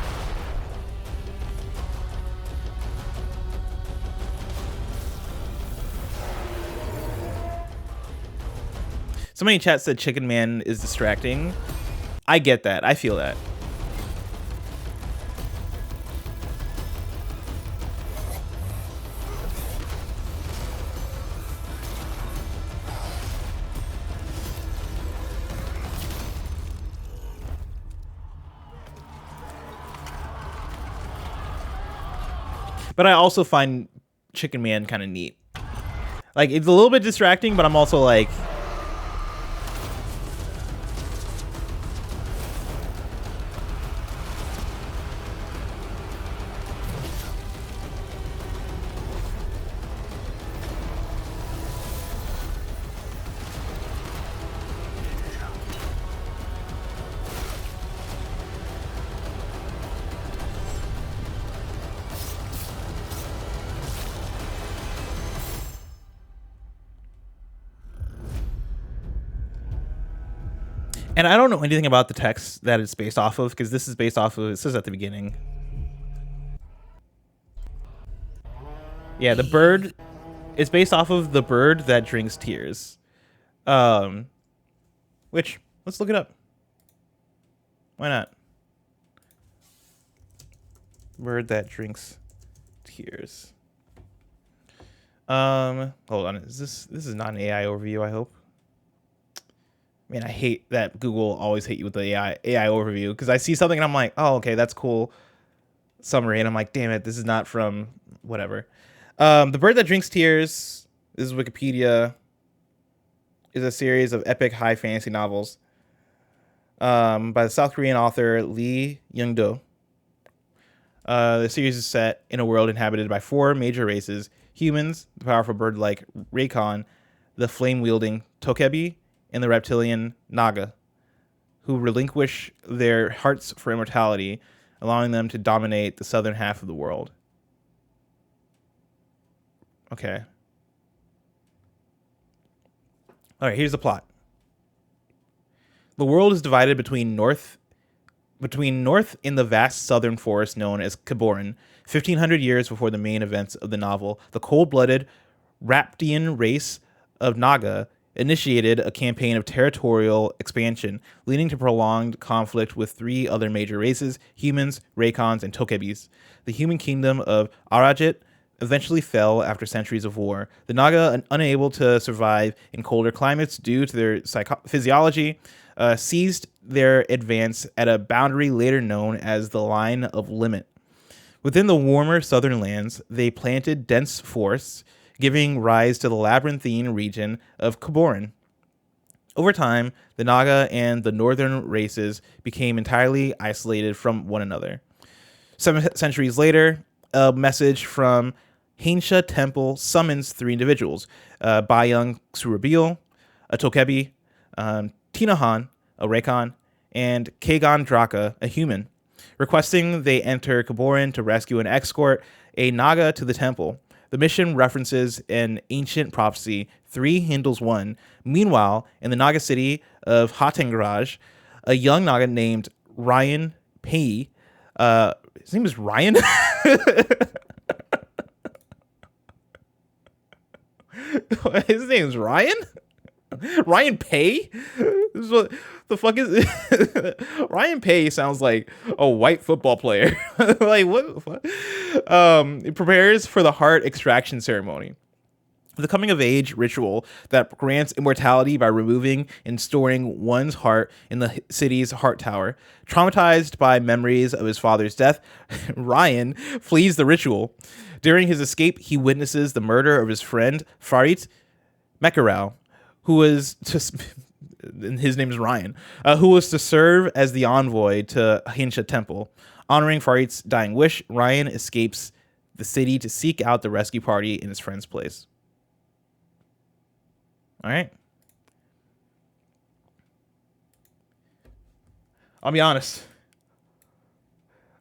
Somebody in chat said Chicken Man is distracting. I get that. I feel that. But I also find Chicken Man kind of neat. Like, it's a little bit distracting, but I'm also like, and I don't know anything about the text that it's based off of, because this is based off of, it says at the beginning. Yeah, the bird, it's based off of the bird that drinks tears. Which, let's look it up. Why not? Bird that drinks tears. Hold on, this is not an AI overview, I hope. Man, I hate that Google always hate you with the AI overview, because I see something and I'm like, oh, okay, that's cool. Summary, and I'm like, damn it, this is not from whatever. The Bird That Drinks Tears, this is Wikipedia, is a series of epic high fantasy novels by the South Korean author Lee Young-do. The series is set in a world inhabited by 4 major races: humans, the powerful bird-like Raycon, the flame-wielding Tokebi, and the reptilian Naga, who relinquish their hearts for immortality, allowing them to dominate the southern half of the world. Okay. All right, here's the plot. The world is divided between north in the vast southern forest known as Kaborin, 1,500 years before the main events of the novel. The cold-blooded Raptian race of Naga initiated a campaign of territorial expansion, leading to prolonged conflict with 3 other major races: humans, Raycons, and Tokebis. The human kingdom of Arajit eventually fell after centuries of war. The Naga, unable to survive in colder climates due to their physiology, seized their advance at a boundary later known as the Line of Limit. Within the warmer southern lands, they planted dense forests, giving rise to the labyrinthine region of Koborin. Over time, the Naga and the northern races became entirely isolated from one another. 7 centuries later, a message from Hainsha Temple summons 3 individuals: Bayang Surabil, a Tokebi, Tinahan, a Raycon, and Kagan Draka, a human, requesting they enter Koborin to rescue and escort a Naga to the temple. The mission references an ancient prophecy, 3 handles 1. Meanwhile, in the Naga city of Hatengraj, a young Naga named Ryan Pei, his name is Ryan? His name's Ryan? Ryan Pei? What the fuck is Ryan Pei sounds like a white football player. Like, what the fuck? It prepares for the heart extraction ceremony, the coming of age ritual that grants immortality by removing and storing one's heart in the city's heart tower. Traumatized by memories of his father's death, Ryan flees the ritual. During his escape, he witnesses the murder of his friend Farit Mekarau, who was to, his name is Ryan, who was to serve as the envoy to Hainsha Temple. Honoring Farit's dying wish, Ryan escapes the city to seek out the rescue party in his friend's place. All right. I'll be honest.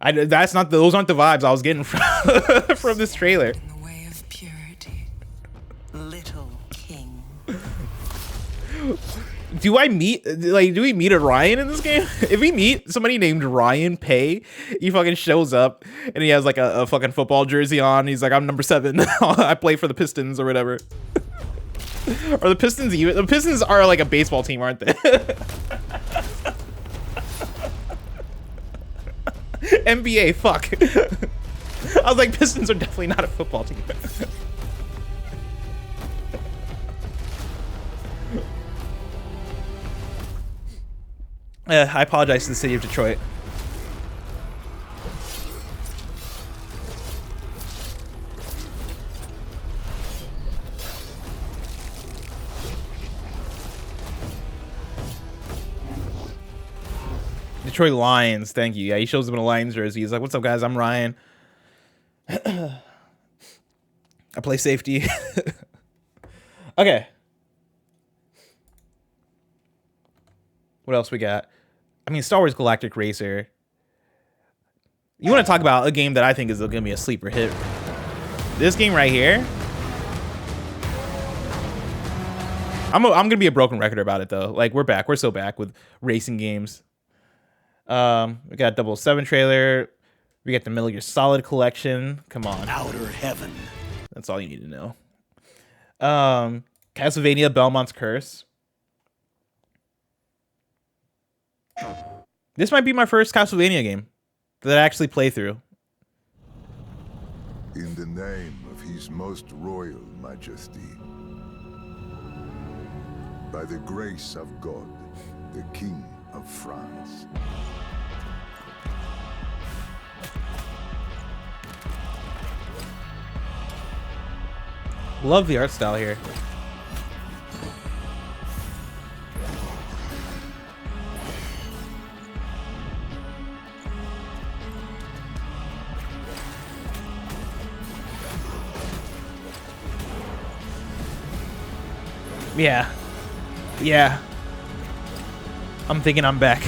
Those aren't the vibes I was getting from this trailer. In the way of purity, little king. Do we meet a Ryan in this game? If we meet somebody named Ryan Pei, he fucking shows up and he has like a fucking football jersey on. He's like, I'm number 7. I play for the Pistons or whatever. Or the Pistons, the Pistons are like a baseball team, aren't they? NBA, fuck. I was like, Pistons are definitely not a football team. I apologize to the city of Detroit. Detroit Lions, thank you. Yeah, he shows up in a Lions jersey. He's like, what's up, guys? I'm Ryan. I play safety. Okay. What else we got? I mean, Star Wars Galactic Racer. You want to talk about a game that I think is going to be a sleeper hit. This game right here. I'm going to be a broken record about it, though. Like, we're back. We're so back with racing games. We got 007 trailer. We got the Metal Gear Solid collection. Come on. Outer heaven. That's all you need to know. Castlevania Belmont's Curse. This might be my first Castlevania game that I actually play through. In the name of His Most Royal Majesty, by the grace of God, the King of France. Love the art style here. Yeah. Yeah. I'm thinking I'm back.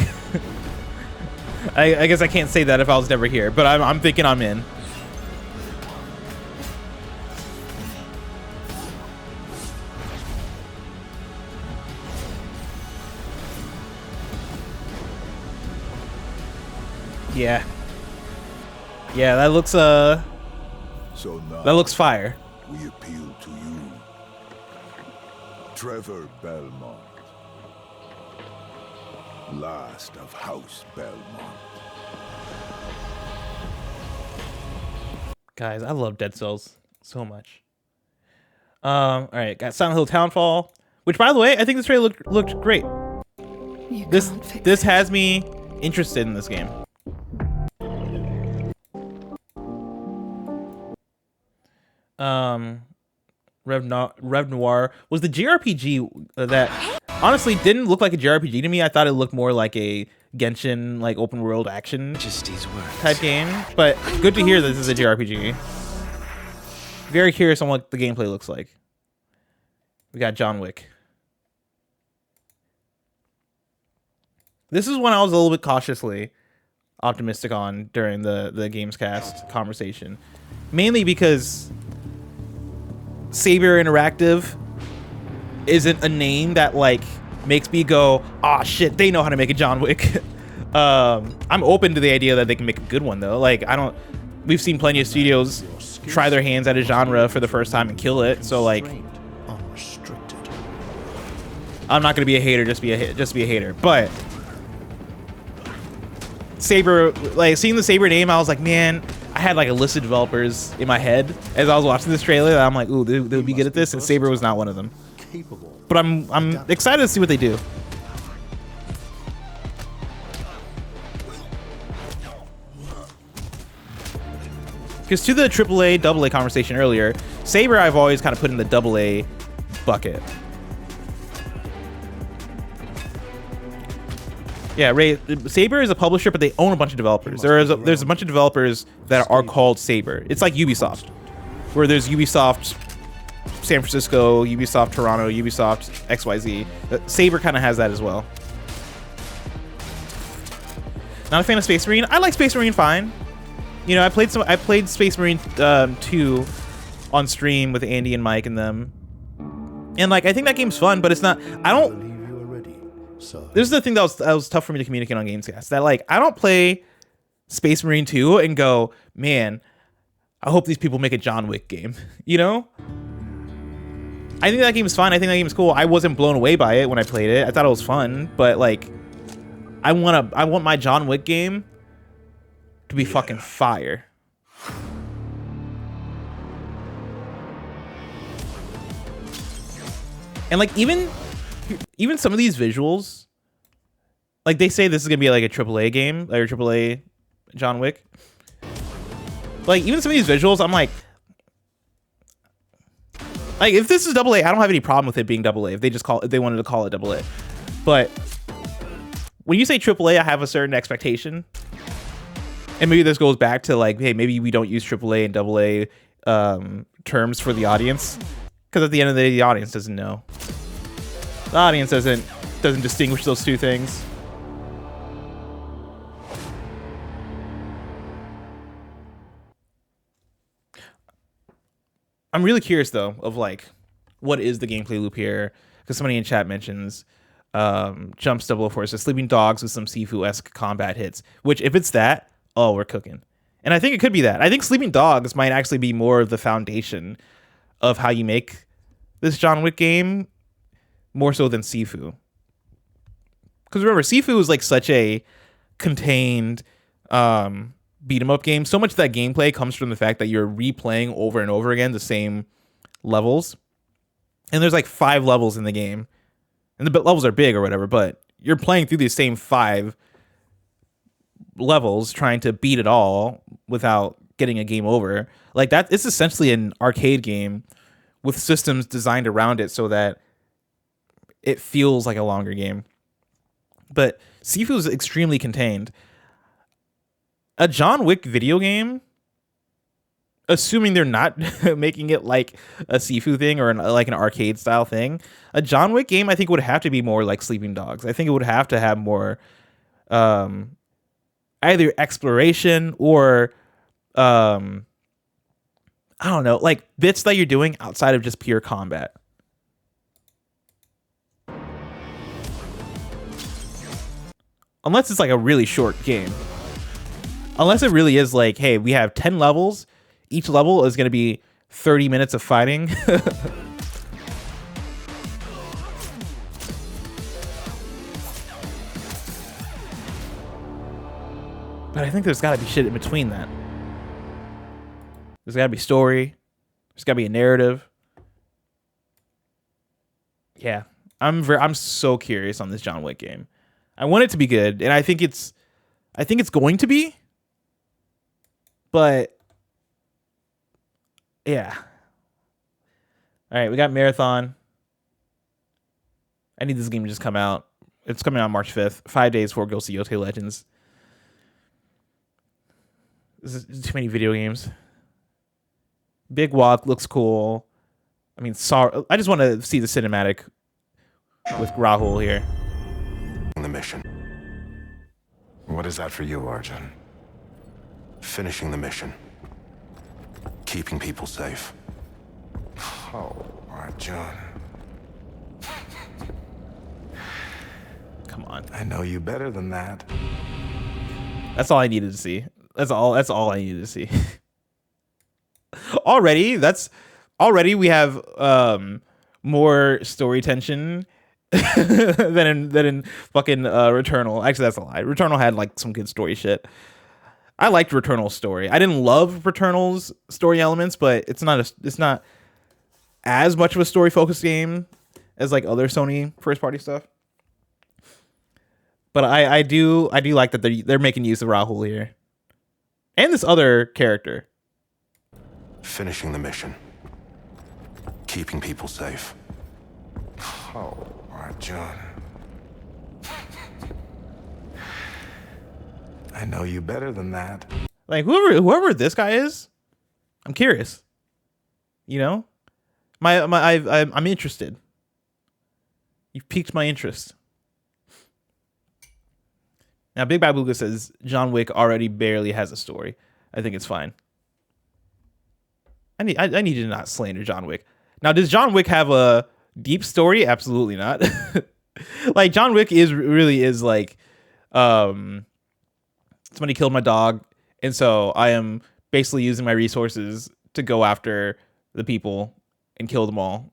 I guess I can't say that if I was never here, but I'm thinking I'm in. Yeah. Yeah, that looks So now that looks fire. we appeal to you. Trevor Belmont, last of House Belmont. Guys, I love Dead Cells so much. All right, got Silent Hill Townfall, which, by the way, I think this trailer looked great. This has me interested in this game. Rev Noir was the JRPG that honestly didn't look like a JRPG to me. I thought it looked more like a Genshin, like open world action type game. But good to hear that this is a JRPG. Very curious on what the gameplay looks like. We got John Wick. This is one I was a little bit cautiously optimistic on during the Gamescast conversation. Mainly because Saber Interactive isn't a name that like makes me go, ah, shit, they know how to make a John Wick. I'm open to the idea that they can make a good one though. Like we've seen plenty of studios try their hands at a genre for the first time and kill it. So like, I'm not gonna be a hater, just be a hater. But Saber, like seeing the Saber name, I was like, man, I had like a list of developers in my head as I was watching this trailer that I'm like, ooh, they would be good at this, and Saber was not one of them. But I'm excited to see what they do. Because to the AAA, AA conversation earlier, Saber I've always kind of put in the AA bucket. Yeah, Ray, Saber is a publisher, but they own a bunch of developers. There's a bunch of developers that are called Saber. It's like Ubisoft, where there's Ubisoft San Francisco, Ubisoft Toronto, Ubisoft XYZ. Saber kind of has that as well. Not a fan of Space Marine. I like Space Marine fine. You know, I played Space Marine 2 on stream with Andy and Mike and them. And like I think that game's fun, but it's not, this is the thing that was tough for me to communicate on Gamescast. That like I don't play Space Marine 2 and go, man, I hope these people make a John Wick game. You know? I think that game is fun. I think that game is cool. I wasn't blown away by it when I played it. I thought it was fun, but like I want my John Wick game to be fucking fire. And like even some of these visuals, like they say this is gonna be like a AAA game, or AAA John Wick. Like even some of these visuals, I'm like if this is AA, I don't have any problem with it being AA. If they wanted to call it AA, but when you say AAA, I have a certain expectation, and maybe this goes back to like, hey, maybe we don't use AAA and AA terms for the audience, because at the end of the day, the audience doesn't know. The audience doesn't distinguish those two things. I'm really curious though of like what is the gameplay loop here, because somebody in chat mentions Jumps 004 says sleeping dogs with some Sifu-esque combat hits, which if it's that, oh, we're cooking. And I think it could be that. I think sleeping dogs might actually be more of the foundation of how you make this John Wick game, more so than Sifu. Because remember, Sifu is like such a contained beat 'em up game. So much of that gameplay comes from the fact that you're replaying over and over again the same levels. And there's like 5 levels in the game. And the levels are big or whatever, but you're playing through these same 5 levels trying to beat it all without getting a game over. Like that, it's essentially an arcade game with systems designed around it so that it feels like a longer game. But Sifu is extremely contained. A John Wick video game, assuming they're not making it like a Sifu thing or like an arcade style thing, a John Wick game I think would have to be more like Sleeping Dogs. I think it would have to have more either exploration or I don't know, like bits that you're doing outside of just pure combat. Unless it's like a really short game. Unless it really is like, hey, we have 10 levels. Each level is going to be 30 minutes of fighting. But I think there's got to be shit in between that. There's got to be story. There's got to be a narrative. Yeah, I'm so curious on this John Wick game. I want it to be good, and I think it's going to be. But yeah. All right, we got Marathon. I need this game to just come out. It's coming out March 5th, 5 days before it goes to Yotei Legends. This is too many video games. Big Walk looks cool. I mean, I just want to see the cinematic with Rahul here. The mission. What is that for you, Arjun? Finishing the mission. Keeping people safe. Oh, Arjun. Come on. I know you better than that. That's all I needed to see. That's all I needed to see. Already we have more story tension than in fucking Returnal. Actually, that's a lie. Returnal had like some good story shit. I liked Returnal's story. I didn't love Returnal's story elements, but it's not as much of a story focused game as like other Sony first party stuff. But I do like that they're making use of Rahul here. And this other character. Finishing the mission. Keeping people safe. Oh, Arjun. I know you better than that. Like whoever this guy is, I'm curious. You know? I'm interested. You've piqued my interest. Now, Big Bad Booga says John Wick already barely has a story. I think it's fine. I need you to not slander John Wick. Now, does John Wick have a deep story? Absolutely not. Like John Wick really is like, somebody killed my dog, and so I am basically using my resources to go after the people and kill them all.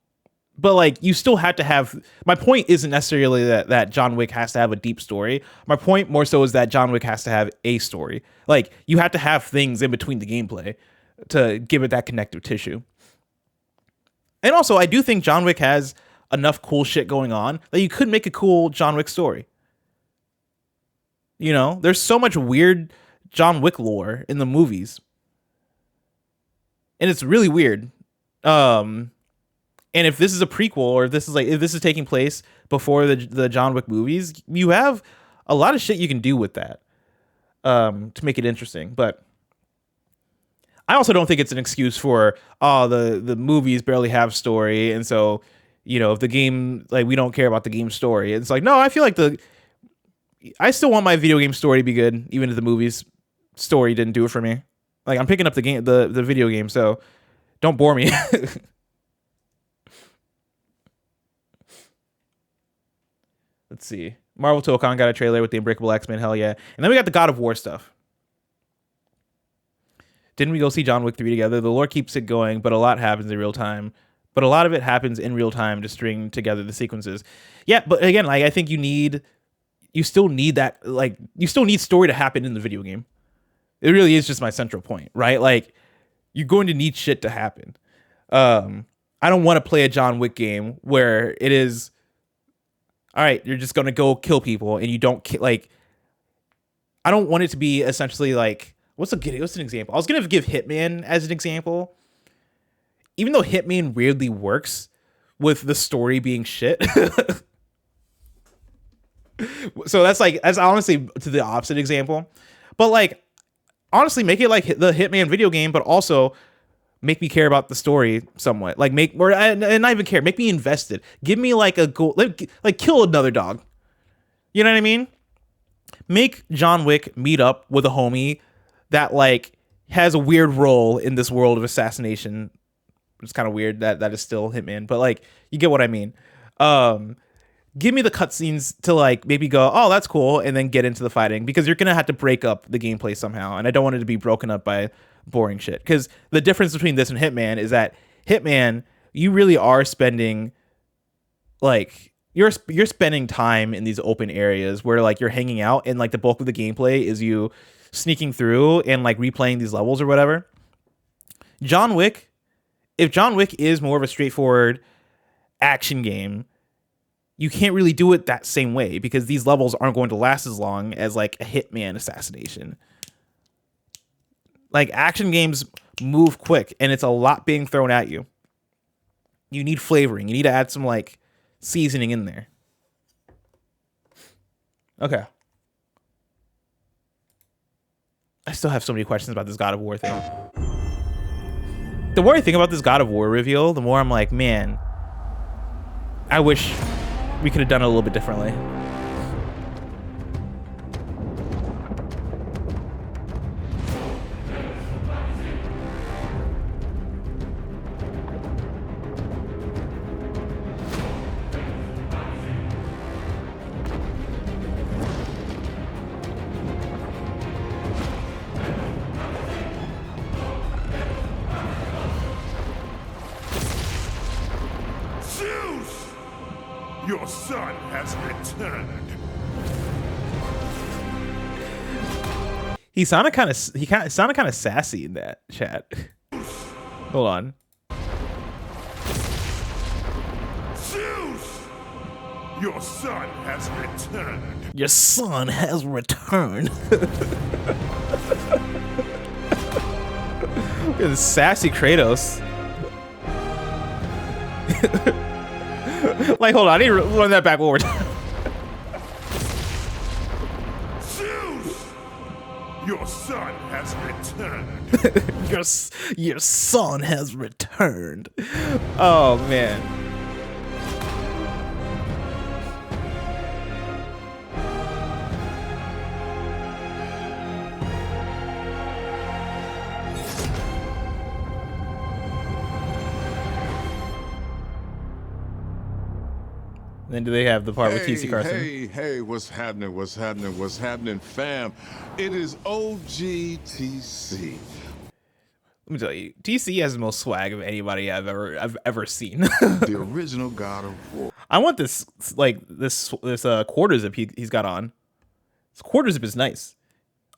But like, you still have to have. My point isn't necessarily that John Wick has to have a deep story. My point more so is that John Wick has to have a story. Like, you have to have things in between the gameplay to give it that connective tissue. And also, I do think John Wick has enough cool shit going on that you could make a cool John Wick story. You know, there's so much weird John Wick lore in the movies, and it's really weird. And if this is a prequel, or if this is taking place before the John Wick movies, you have a lot of shit you can do with that to make it interesting. But I also don't think it's an excuse for the movies barely have story, and so, you know, if the game, like, we don't care about the game story. It's like, no, I feel like I still want my video game story to be good, even if the movie's story didn't do it for me. Like, I'm picking up the video game, so don't bore me. Let's see. Marvel Tokon got a trailer with the Unbreakable X-Men, hell yeah. And then we got the God of War stuff. Didn't we go see John Wick 3 together? The lore keeps it going, but a lot happens in real time. But a lot of it happens in real time to string together the sequences. Yeah, but again, like, I think you still need that, like, you still need story to happen in the video game. It really is just my central point, right? Like, you're going to need shit to happen. I don't want to play a John Wick game where it is, all right, you're just going to go kill people and you don't like, I don't want it to be essentially like, what's an example? I was going to give Hitman as an example. Even though Hitman weirdly works with the story being shit. So that's honestly to the opposite example. But like, honestly, make it like the Hitman video game, but also make me care about the story somewhat. Like, and not even care, make me invested. Give me like a goal, like kill another dog. You know what I mean? Make John Wick meet up with a homie that like has a weird role in this world of assassination. It's kind of weird that is still Hitman, but like, you get what I mean. Give me the cutscenes to like maybe go, oh, that's cool, and then get into the fighting, because you're gonna have to break up the gameplay somehow, and I don't want it to be broken up by boring shit. Because the difference between this and Hitman is that Hitman, you really are spending like you're spending time in these open areas where like you're hanging out, and like the bulk of the gameplay is you sneaking through and like replaying these levels or whatever. John Wick, if John Wick is more of a straightforward action game, you can't really do it that same way because these levels aren't going to last as long as like a Hitman assassination. Like action games move quick and it's a lot being thrown at you. You need flavoring. You need to add some like seasoning in there. Okay. I still have so many questions about this God of War thing. The more I think about this God of War reveal, the more I'm like, man, I wish we could have done it a little bit differently. Your son has returned. He sounded kind of sassy in that chat. Hold on. Zeus! Your son has returned. Your son has returned. Look at this sassy Kratos. Like, hold on, I need to run that back one more time. Zeus! Your son has returned. your son has returned. Oh, man. Then do they have the part with TC Carson? Hey, what's happening, fam? It is OGTC. Let me tell you, TC has the most swag of anybody I've ever seen. The original God of War. I want this quarter zip he's got on. This quarter zip is nice.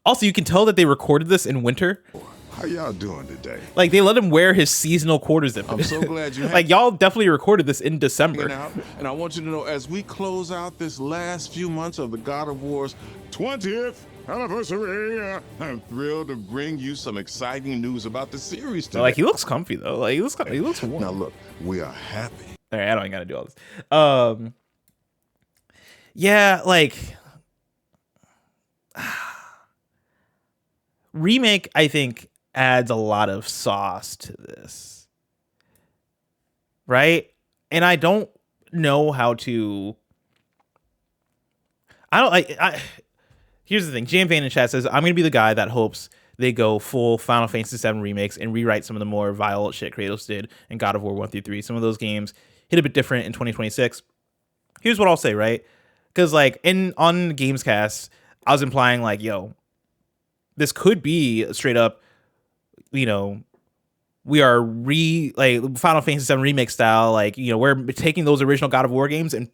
Also, you can tell that they recorded this in winter. How y'all doing today? Like, they let him wear his seasonal quarter zip. I'm so glad you like, y'all definitely recorded this in December. And I want you to know, as we close out this last few months of the God of War's 20th anniversary, I'm thrilled to bring you some exciting news about the series today. Like, he looks comfy, though. Like, he looks warm. Now, look, we are happy. All right, I don't even gotta do all this. Yeah, like... Remake, I think, adds a lot of sauce to this, right? And I don't know how to. Here's the thing. Jam Van in chat says, I'm gonna be the guy that hopes they go full Final Fantasy VII remakes and rewrite some of the more vile shit Kratos did in God of War 1 through 3. Some of those games hit a bit different in 2026. Here's what I'll say, right? Because like on Gamescast, I was implying like, yo, this could be straight up, you know, we are Final Fantasy VII remake style. Like, you know, we're taking those original God of War games and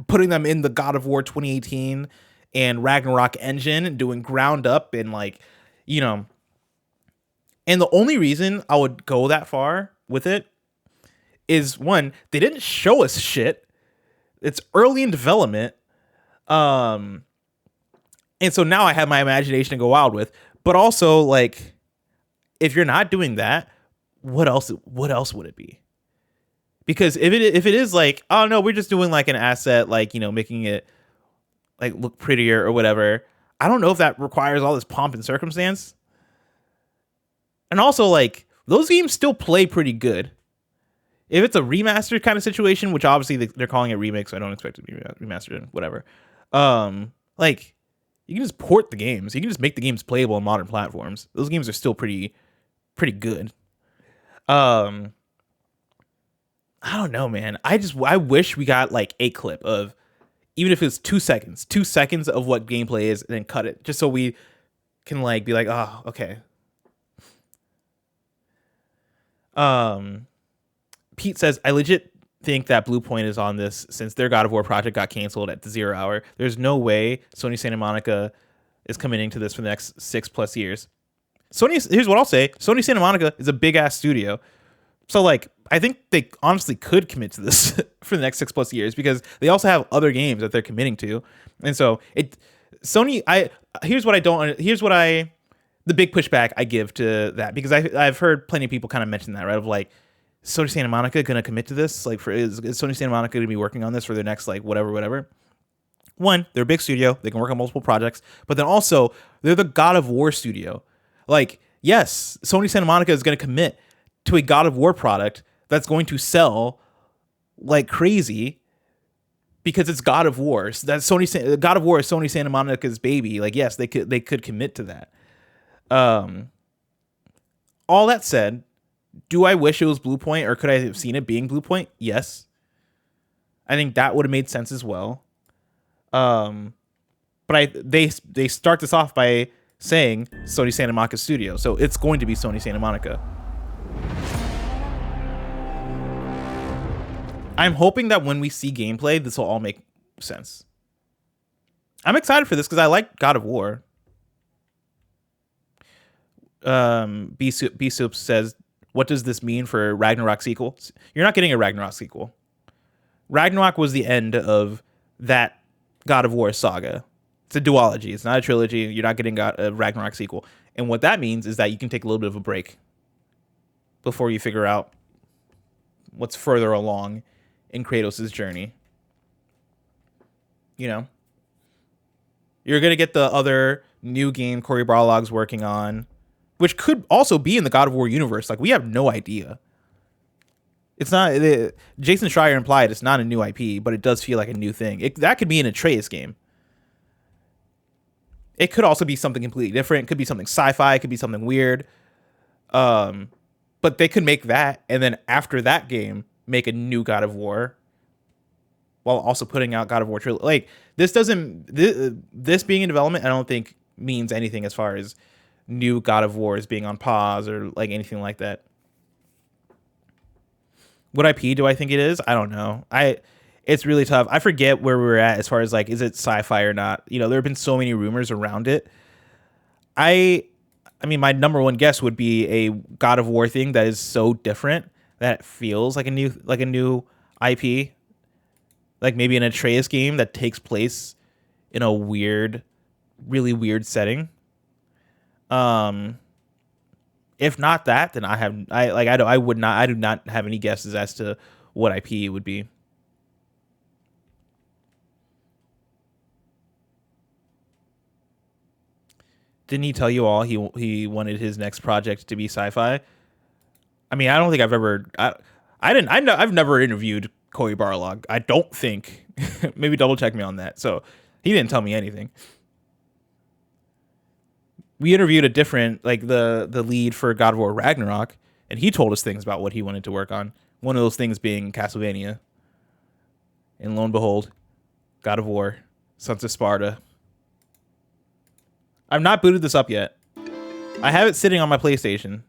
putting them in the God of War 2018 and Ragnarok engine and doing ground up and like, you know. And the only reason I would go that far with it is, one, they didn't show us shit. It's early in development. And so now I have my imagination to go wild with. But also, like, if you're not doing that, what else would it be? Because if it is like, oh no, we're just doing like an asset, like, you know, making it like look prettier or whatever, I don't know if that requires all this pomp and circumstance. And also, like, those games still play pretty good. If it's a remastered kind of situation, which obviously they're calling it remake, so I don't expect it to be remastered and whatever. Like, you can just port the games. You can just make the games playable on modern platforms. Those games are still pretty good. I don't know, man. I wish we got like a clip of, even if it's 2 seconds of what gameplay is, and then cut it, just so we can like be like, oh, okay. Pete says, I legit think that Blue Point is on this since their God of War project got canceled at the 0 hour. There's no way Sony Santa Monica is committing to this for the next 6+ years. Here's what I'll say. Sony Santa Monica is a big ass studio. So like, I think they honestly could commit to this for the next 6+ years because they also have other games that they're committing to. And so the big pushback I give to that, because I've heard plenty of people kind of mention that, right? Of like, Sony Santa Monica going to commit to this? Like, is Sony Santa Monica going to be working on this for their next, like, whatever? One, they're a big studio. They can work on multiple projects. But then also, they're the God of War studio. Like, yes, Sony Santa Monica is going to commit to a God of War product that's going to sell like crazy because it's God of War. So that's God of War is Sony Santa Monica's baby. Like, yes, they could commit to that. All that said, do I wish it was Blue Point, or could I have seen it being Blue Point? Yes. I think that would have made sense as well. But they start this off by saying Sony Santa Monica Studio, so it's going to be Sony Santa Monica. I'm hoping that when we see gameplay, this will all make sense. I'm excited for this because I like God of War. B Soup says, what does this mean for Ragnarok sequel? You're not getting a Ragnarok sequel. Ragnarok was the end of that God of War saga. It's a duology. It's not a trilogy. You're not getting a Ragnarok sequel. And what that means is that you can take a little bit of a break before you figure out what's further along in Kratos' journey. You know? You're going to get the other new game Cory Barlog's working on, which could also be in the God of War universe. Like, we have no idea. It's not... Jason Schreier implied it's not a new IP, but it does feel like a new thing. That could be an Atreus game. It could also be something completely different. It could be something sci-fi. It could be something weird. But they could make that, and then after that game, make a new God of War, while also putting out God of War trilogy. Like, this being in development, I don't think means anything as far as new God of Wars being on pause or like anything like that. What IP do I think it is? I don't know. It's really tough. I forget where we were at as far as like, is it sci-fi or not? You know, there have been so many rumors around it. I mean, my number one guess would be a God of War thing that is so different that it feels like a new IP. Like maybe an Atreus game that takes place in a weird, really weird setting. If not that, then I do not have any guesses as to what IP it would be. Didn't he tell you all he wanted his next project to be sci-fi? I mean, I don't think I've ever... I've never interviewed Cory Barlog. I don't think. Maybe double check me on that. So he didn't tell me anything. We interviewed a different, like the lead for God of War Ragnarok, and he told us things about what he wanted to work on. One of those things being Castlevania. And lo and behold, God of War, Sons of Sparta. I've not booted this up yet. I have it sitting on my PlayStation.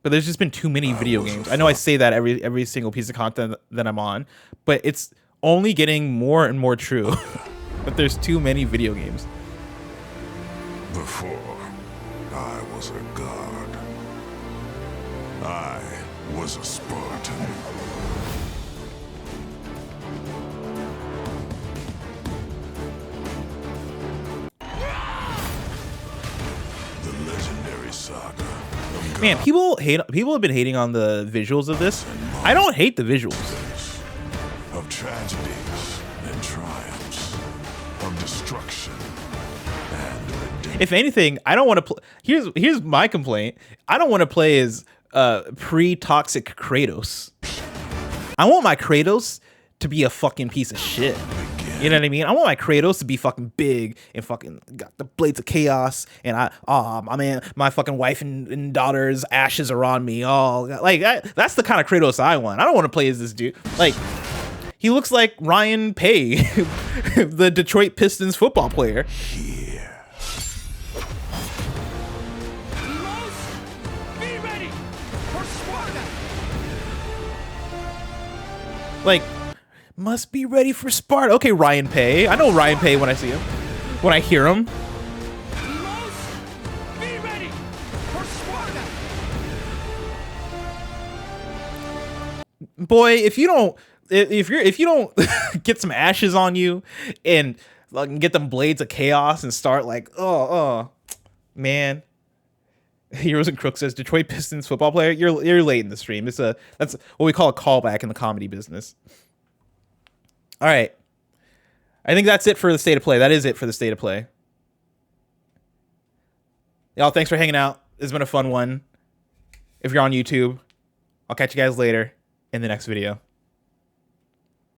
But there's just been too many video games. I know I say that every single piece of content that I'm on, but it's only getting more and more true. But there's too many video games. Before I was a god, I was a Spartan. The legendary saga. Man, people have been hating on the visuals of this. I don't hate the visuals. Of tragedies and triumphs, of destruction and redemption. If anything, I don't want to play. Here's my complaint. I don't want to play as pre-toxic Kratos. I want my Kratos to be a fucking piece of shit. You know what I mean? I want my Kratos to be fucking big and fucking got the blades of chaos, and my fucking wife and daughter's ashes are on me. That's the kind of Kratos I want. I don't want to play as this dude. Like, he looks like Ryan Paye, the Detroit Pistons football player. Here. Be ready for Sparta! Like, Must be ready for Sparta. Okay, Ryan Pay. I know Ryan Pay when I see him. When I hear him. Be ready for Sparta. Boy, if you don't get some ashes on you and like get them blades of chaos and start like, man. Heroes and Crook says Detroit Pistons football player. You're late in the stream. That's what we call a callback in the comedy business. All right. I think that's it for the state of play. That is it for the state of play. Y'all, thanks for hanging out. It's been a fun one. If you're on YouTube, I'll catch you guys later in the next video.